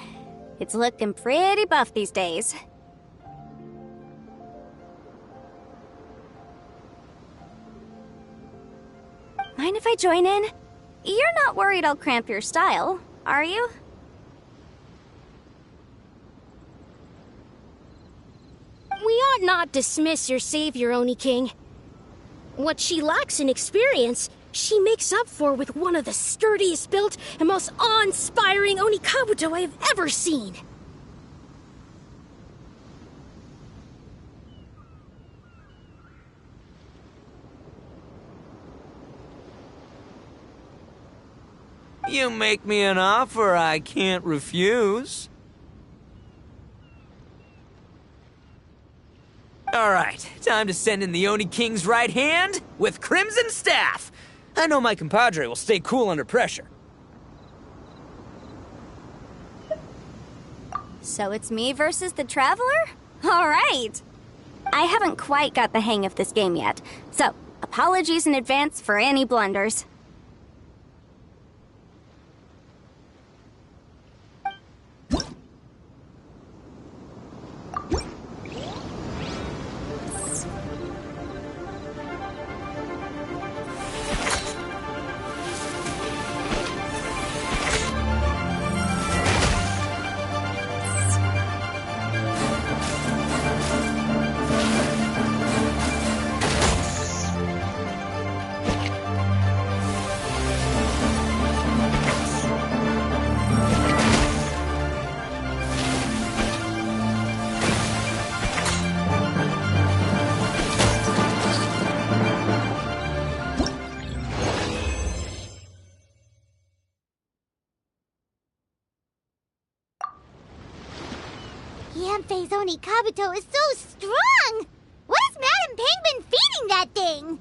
It's looking pretty buff these days. Mind if I join in? You're not worried I'll cramp your style, are you? We ought not dismiss your savior, Oni King. What she lacks in experience, she makes up for with one of the sturdiest built and most awe-inspiring Oni Kabuto I have ever seen. You make me an offer I can't refuse. All right, time to send in the Oni King's right hand with Crimson Staff. I know my compadre will stay cool under pressure. So it's me versus the Traveler? All right. I haven't quite got the hang of this game yet, so apologies in advance for any blunders. Yanfei's Oni Kabuto is so strong! What has Madame Peng been feeding that thing?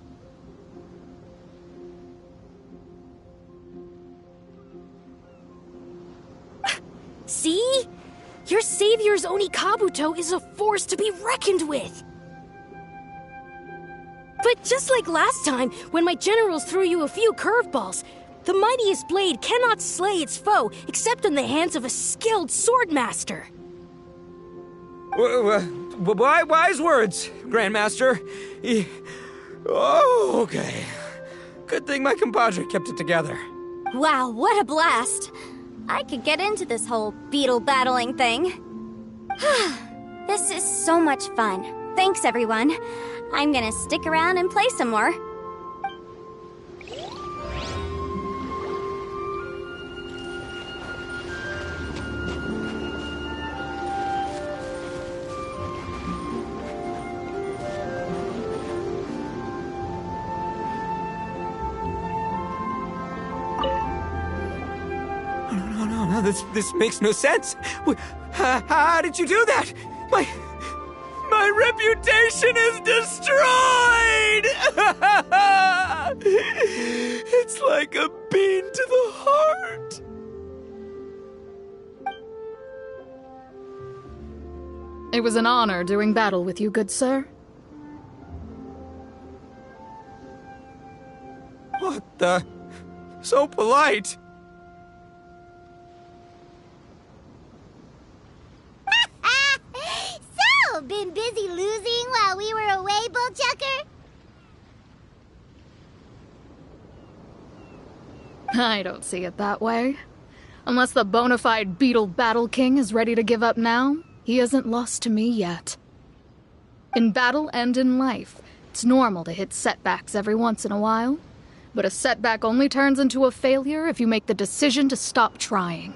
See? Your savior's Oni Kabuto is a force to be reckoned with. But just like last time, when my generals threw you a few curveballs, the mightiest blade cannot slay its foe except in the hands of a skilled swordmaster. Wise words, Grandmaster. Oh, okay. Good thing my compadre kept it together. Wow, what a blast! I could get into this whole beetle battling thing. This is so much fun. Thanks, everyone. I'm gonna stick around and play some more. No, this makes no sense. How did you do that? My reputation is destroyed! It's like a bean to the heart. It was an honor doing battle with you, good sir. What the? So polite. So, been busy losing while we were away, Bullchucker? I don't see it that way. Unless the bona fide Beetle Battle King is ready to give up now, he hasn't lost to me yet. In battle and in life, it's normal to hit setbacks every once in a while, but a setback only turns into a failure if you make the decision to stop trying.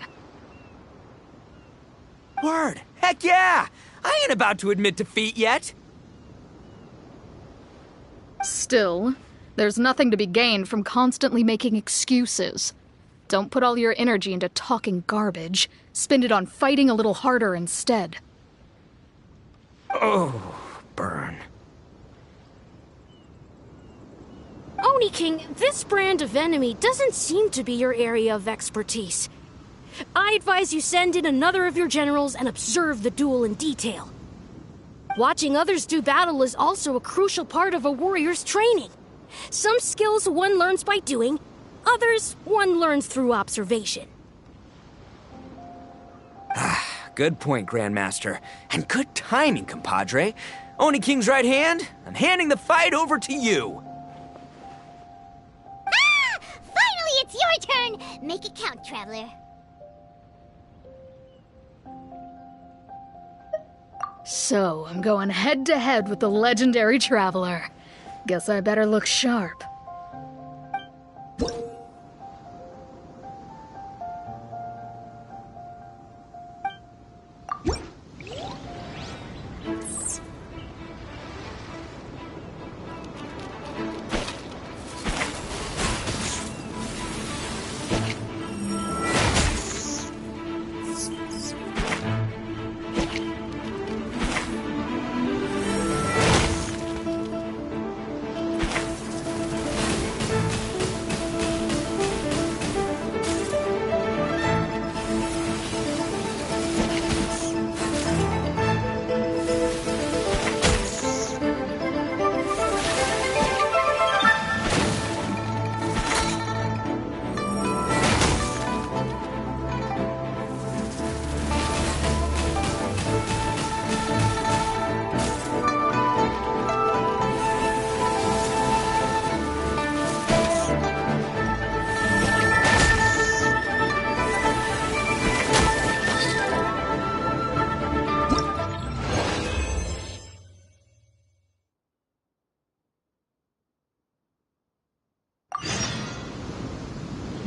Word. Heck yeah! I ain't about to admit defeat yet. Still, there's nothing to be gained from constantly making excuses. Don't put all your energy into talking garbage. Spend it on fighting a little harder instead. Oh, burn. Oni King, this brand of enemy doesn't seem to be your area of expertise. I advise you send in another of your generals and observe the duel in detail. Watching others do battle is also a crucial part of a warrior's training. Some skills one learns by doing, others one learns through observation. Good point, Grandmaster. And good timing, compadre. Oni King's right hand, I'm handing the fight over to you. Ah! Finally, it's your turn! Make it count, Traveler. So, I'm going head-to-head with the legendary Traveler. Guess I better look sharp.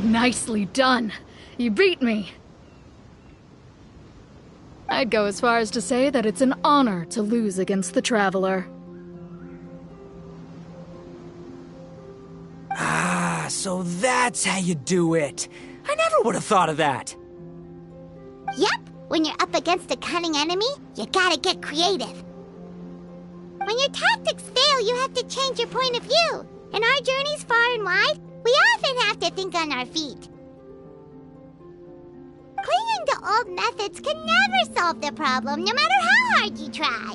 Nicely done. You beat me. I'd go as far as to say that it's an honor to lose against the Traveler. Ah, so that's how you do it. I never would have thought of that. Yep, when you're up against a cunning enemy, you gotta get creative. When your tactics fail, you have to change your point of view. In our journeys far and wide, we often have to think on our feet. Clinging to old methods can never solve the problem, no matter how hard you try.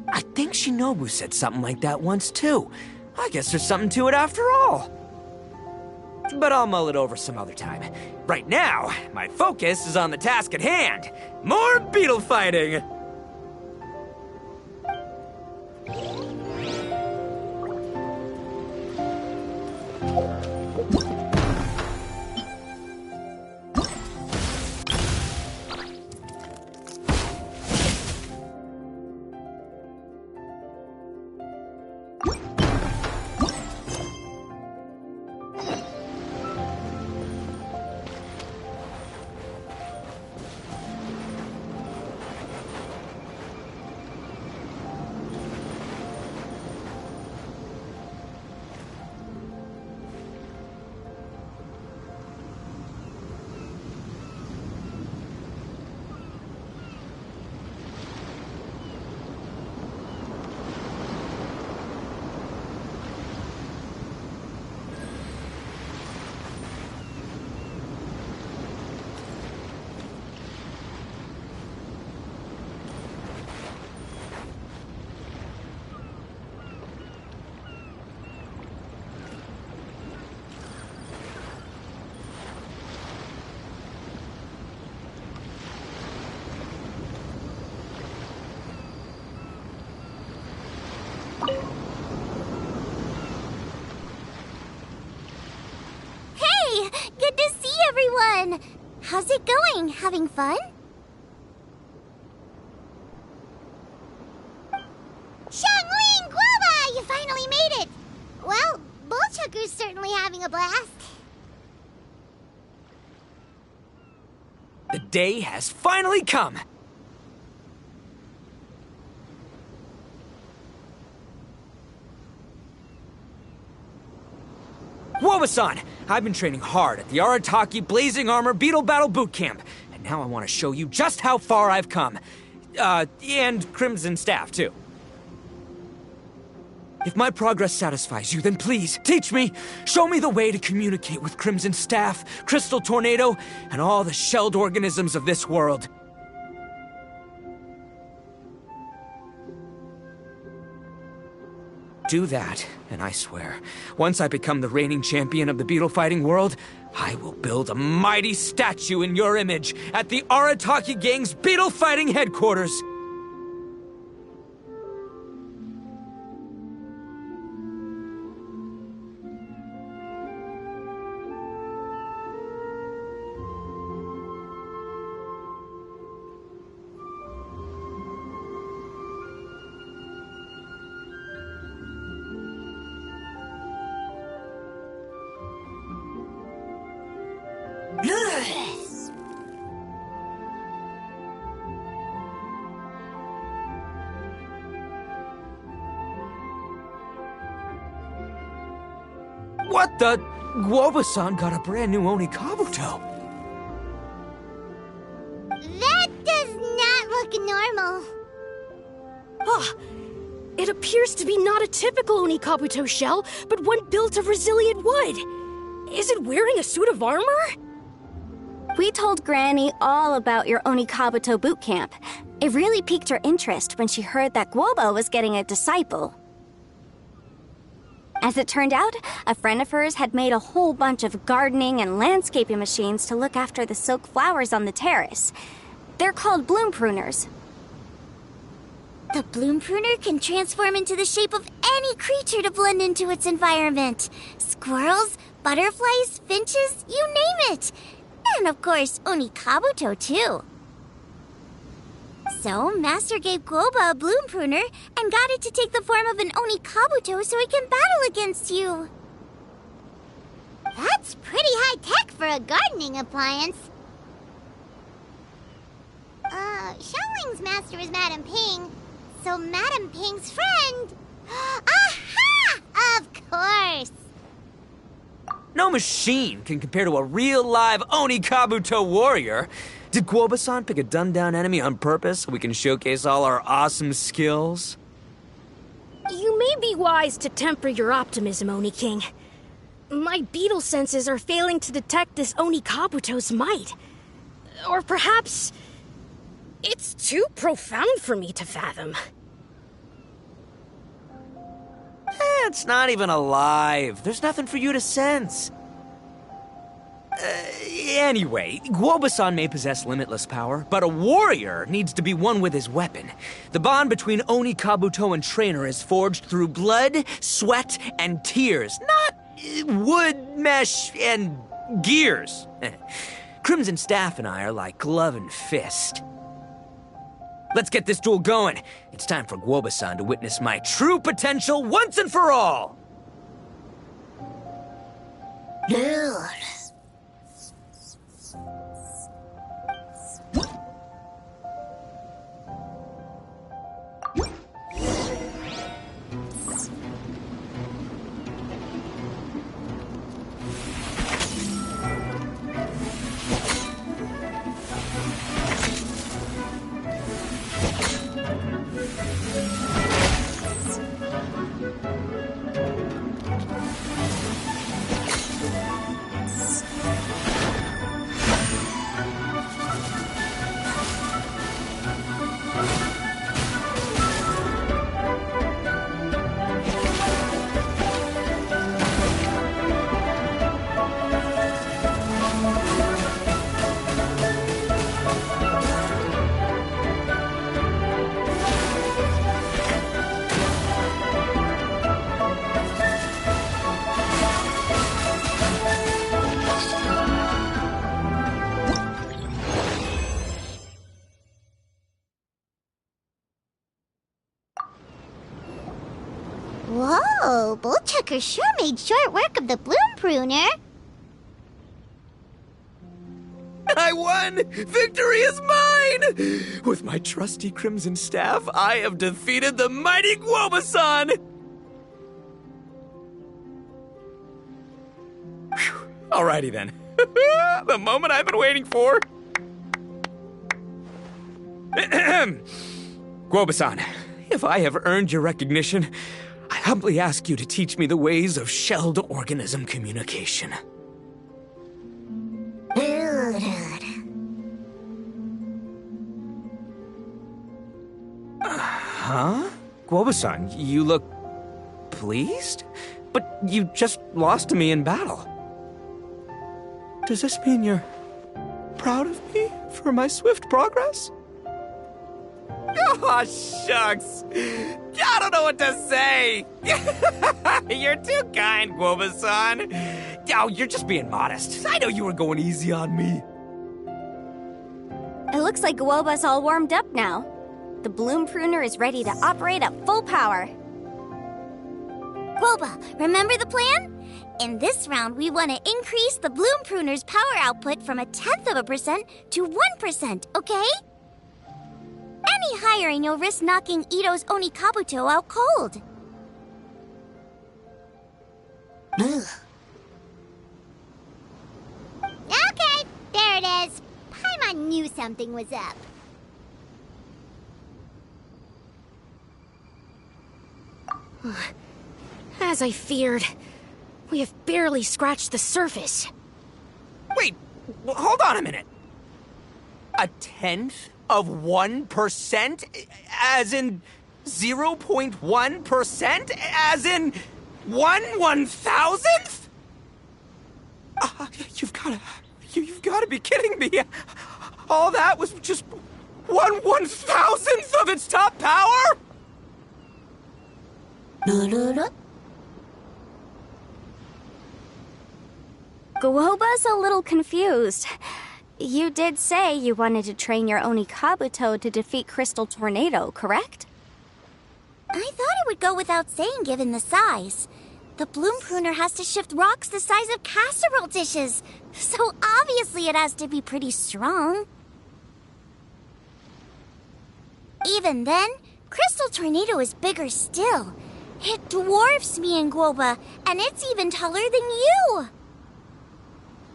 I think Shinobu said something like that once, too. I guess there's something to it after all. but I'll mull it over some other time. Right now, my focus is on the task at hand. More beetle fighting! Hey! Good to see everyone! How's it going? Having fun? Xiangling Guava! You finally made it! Well, Bullchucker's certainly having a blast. The day has finally come! Woba-san! I've been training hard at the Arataki Blazing Armor Beetle Battle Boot Camp, and now I want to show you just how far I've come. And Crimson Staff, too. If my progress satisfies you, then please, teach me! Show me the way to communicate with Crimson Staff, Crystal Tornado, and all the shelled organisms of this world. Do that, and I swear, once I become the reigning champion of the beetle fighting world, I will build a mighty statue in your image at the Arataki Gang's beetle fighting headquarters. What the? Woba-san got a brand new Oni Kabuto. That does not look normal. Ah, it appears to be not a typical Oni Kabuto shell, but one built of resilient wood. Is it wearing a suit of armor? We told Granny all about your Oni Kabuto boot camp. It really piqued her interest when she heard that Guoba was getting a disciple. As it turned out, a friend of hers had made a whole bunch of gardening and landscaping machines to look after the silk flowers on the terrace. They're called bloom pruners. The bloom pruner can transform into the shape of any creature to blend into its environment. Squirrels, butterflies, finches, you name it. And of course, Oni Kabuto too. So, Master gave Guoba a bloom pruner and got it to take the form of an Oni Kabuto so it can battle against you. That's pretty high-tech for a gardening appliance. Xiangling's master is Madame Ping, so Madame Ping's friend... Aha! Of course! No machine can compare to a real live Oni Kabuto warrior. Did Guoba-san pick a dumbed-down enemy on purpose so we can showcase all our awesome skills? You may be wise to temper your optimism, Oni King. My beetle senses are failing to detect this Oni Kabuto's might. Or perhaps... it's too profound for me to fathom. It's not even alive. There's nothing for you to sense. Anyway, Guoba-san may possess limitless power, but a warrior needs to be one with his weapon. The bond between Oni Kabuto and trainer is forged through blood, sweat, and tears, not wood, mesh, and gears. Crimson Staff and I are like glove and fist. Let's get this duel going. It's time for Guoba-san to witness my true potential once and for all. Whoa, Bullchucker sure made short work of the Bloom Pruner. I won! Victory is mine! With my trusty Crimson Staff, I have defeated the mighty Guoba-san! Whew. Alrighty then. The moment I've been waiting for. Guoba-san, if I have earned your recognition, I humbly ask you to teach me the ways of shelled organism communication. Huh? Guoba-san, you look pleased? But you just lost to me in battle. Does this mean you're proud of me for my swift progress? Oh, shucks. I don't know what to say. You're too kind, Guoba-san. Oh, you're just being modest. I know you were going easy on me. It looks like Guoba's all warmed up now. The Bloom Pruner is ready to operate at full power. Guoba, remember the plan? In this round, we want to increase the Bloom Pruner's power output from 0.1% to 1%, okay? Any higher and you'll risk knocking Ito's Oni Kabuto out cold. Okay, there it is. Paimon knew something was up. As I feared, we have barely scratched the surface. Wait, hold on a minute. 0.1%? As in 0.1%? As in 1/1000th? You've gotta be kidding me. All that was just 1/1000th of its top power? Guoba's a little confused. You did say you wanted to train your Oni Kabuto to defeat Crystal Tornado, correct? I thought it would go without saying given the size. The Bloom Pruner has to shift rocks the size of casserole dishes, so obviously it has to be pretty strong. Even then, Crystal Tornado is bigger still. It dwarfs me and Guoba, and it's even taller than you.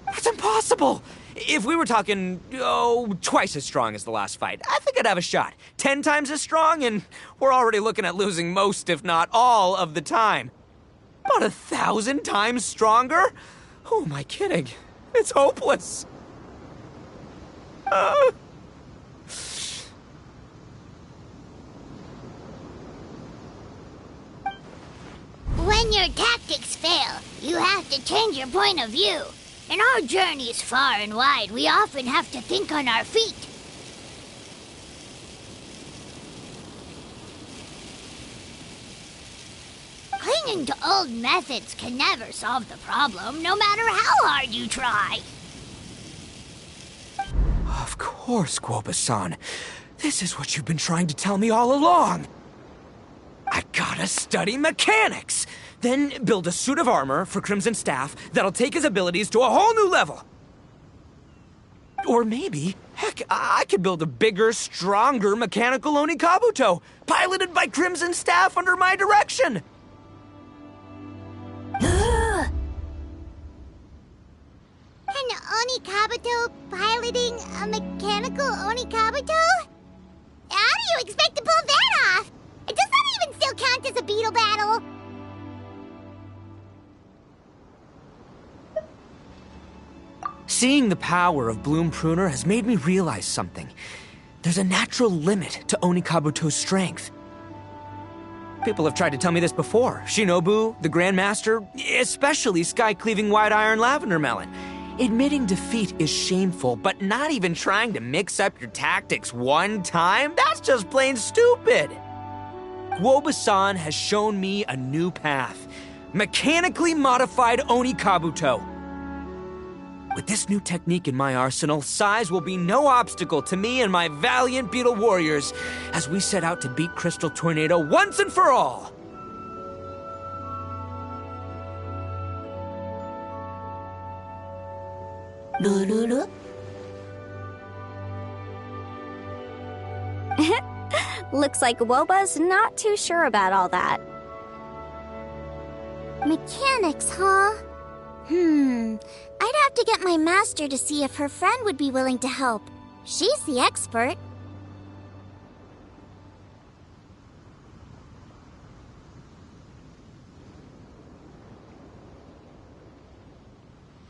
That's impossible! If we were talking, twice as strong as the last fight, I think I'd have a shot. 10 times as strong, and we're already looking at losing most, if not all, of the time. But 1,000 times stronger? Who am I kidding? It's hopeless. When your tactics fail, you have to change your point of view. In our journeys far and wide, we often have to think on our feet. Clinging to old methods can never solve the problem, no matter how hard you try. Of course, Guoba-san. This is what you've been trying to tell me all along. I gotta study mechanics, then build a suit of armor for Crimson Staff that'll take his abilities to a whole new level. Or maybe, heck, I could build a bigger, stronger mechanical Oni Kabuto, piloted by Crimson Staff under my direction. An Oni Kabuto piloting a mechanical Oni Kabuto? How do you expect to pull that off? Does that even still count as a Beetle battle? Seeing the power of Bloom Pruner has made me realize something. There's a natural limit to Oni Kabuto's strength. People have tried to tell me this before. Shinobu, the Grandmaster, especially Sky-Cleaving White Iron Lavender Melon. Admitting defeat is shameful, but not even trying to mix up your tactics one time? That's just plain stupid! Guoba-san has shown me a new path. Mechanically modified Oni Kabuto. With this new technique in my arsenal, size will be no obstacle to me and my valiant Beetle warriors as we set out to beat Crystal Tornado once and for all! Looks like Woba's not too sure about all that. Mechanics, huh? I'd have to get my master to see if her friend would be willing to help. She's the expert.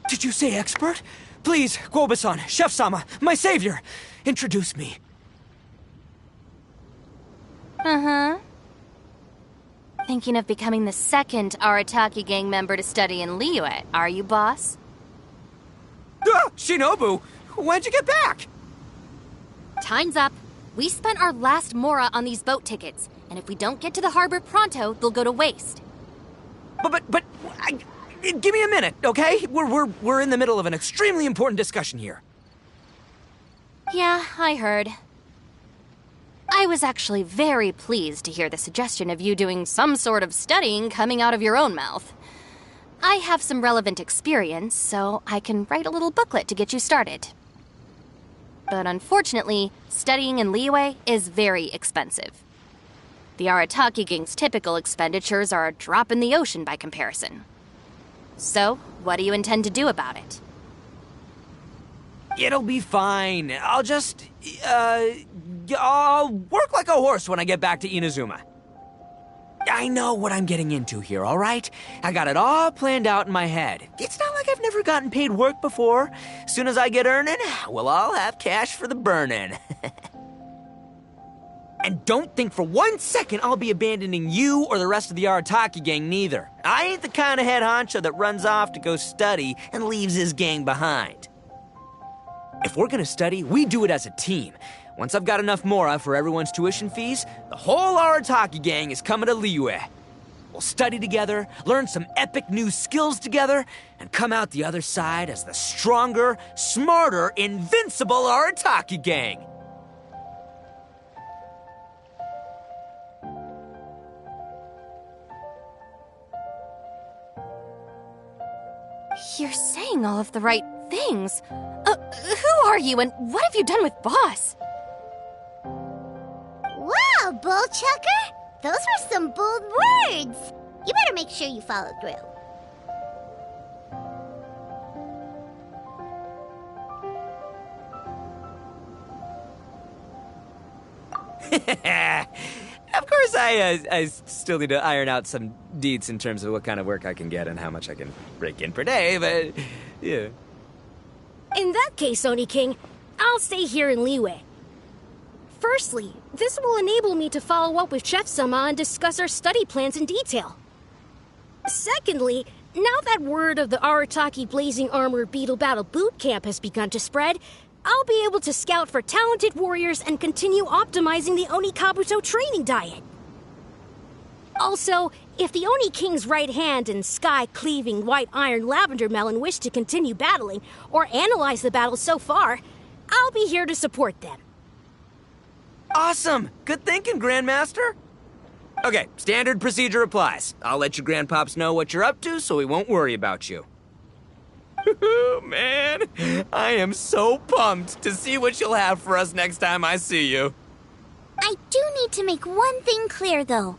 Did you say expert? Please, Guoba-san, Chef-sama, my savior, introduce me. Uh-huh. Thinking of becoming the second Arataki gang member to study in Liyue, are you, boss? Shinobu, when'd you get back? Time's up. We spent our last mora on these boat tickets, and if we don't get to the harbor pronto, they'll go to waste. Give me a minute, okay? We're in the middle of an extremely important discussion here. Yeah, I heard. I was actually very pleased to hear the suggestion of you doing some sort of studying coming out of your own mouth. I have some relevant experience, so I can write a little booklet to get you started. But unfortunately, studying in Liyue is very expensive. The Arataki gang's typical expenditures are a drop in the ocean by comparison. So, what do you intend to do about it? It'll be fine. I'll just, I'll work like a horse when I get back to Inazuma. I know what I'm getting into here, all right? I got it all planned out in my head. It's not like I've never gotten paid work before. As soon as I get earning, we'll all have cash for the burning. And don't think for 1 second I'll be abandoning you or the rest of the Arataki gang neither. I ain't the kind of head honcho that runs off to go study and leaves his gang behind. If we're gonna study, we do it as a team. Once I've got enough mora for everyone's tuition fees, the whole Arataki gang is coming to Liyue. We'll study together, learn some epic new skills together, and come out the other side as the stronger, smarter, invincible Arataki gang. You're saying all of the right things. Who are you and what have you done with Boss? Wow, Bullchucker! Those were some bold words! You better make sure you follow through. Of course, I still need to iron out some deets in terms of what kind of work I can get and how much I can rake in per day, but yeah. In that case, Oni King, I'll stay here in Liyue. Firstly, this will enable me to follow up with Chef-sama and discuss our study plans in detail. Secondly, now that word of the Arataki Blazing Armor Beetle Battle Boot Camp has begun to spread, I'll be able to scout for talented warriors and continue optimizing the Oni Kabuto training diet. Also, if the Oni King's right hand and sky-cleaving white iron lavender melon wish to continue battling or analyze the battle so far, I'll be here to support them. Awesome! Good thinking, Grandmaster! Okay, standard procedure applies. I'll let your grandpops know what you're up to so we won't worry about you. Man, I am so pumped to see what you'll have for us next time I see you. I do need to make one thing clear, though.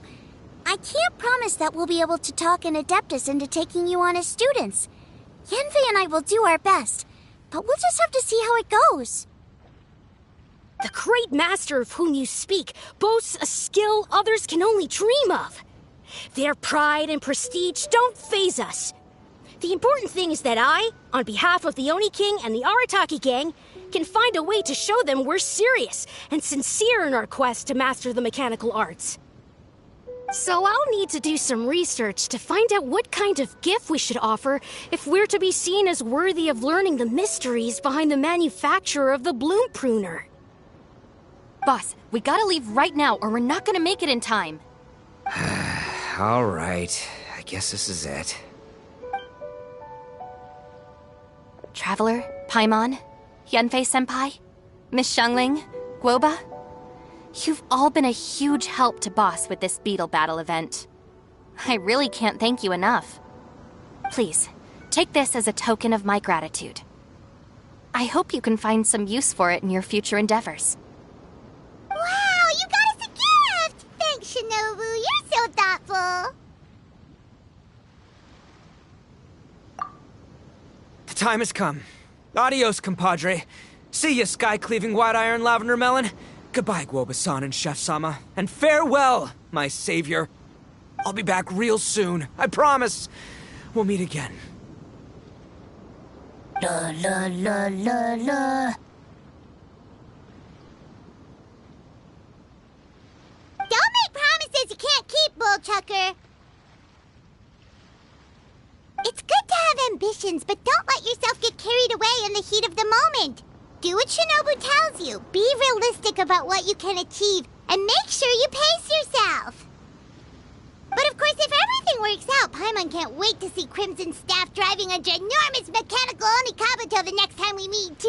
I can't promise that we'll be able to talk an Adeptus into taking you on as students. Yanfei and I will do our best, but we'll just have to see how it goes. The great master of whom you speak boasts a skill others can only dream of. Their pride and prestige don't faze us. The important thing is that I, on behalf of the Oni King and the Arataki gang, can find a way to show them we're serious and sincere in our quest to master the mechanical arts. So I'll need to do some research to find out what kind of gift we should offer if we're to be seen as worthy of learning the mysteries behind the manufacture of the bloom pruner. Boss, we gotta leave right now or we're not gonna make it in time. All right, I guess this is it. Traveler, Paimon, Yanfei-senpai, Miss Xiangling, Guoba, you've all been a huge help to Boss with this Beetle Battle event. I really can't thank you enough. Please, take this as a token of my gratitude. I hope you can find some use for it in your future endeavors. Wow, you got us a gift! Thanks, Shinobu. You're so thoughtful. The time has come. Adios, compadre. See ya, sky-cleaving white iron lavender melon. Goodbye, Guoba-san and Chef-sama. And farewell, my savior. I'll be back real soon, I promise. We'll meet again. La la la la la. Don't make promises you can't keep, Bullchucker. It's good to have ambitions, but don't let yourself get carried away in the heat of the moment. Do what Shinobu tells you. Be realistic about what you can achieve, and make sure you pace yourself. But of course, if everything works out, Paimon can't wait to see Crimson Staff driving a ginormous mechanical Oni Kabuto the next time we meet.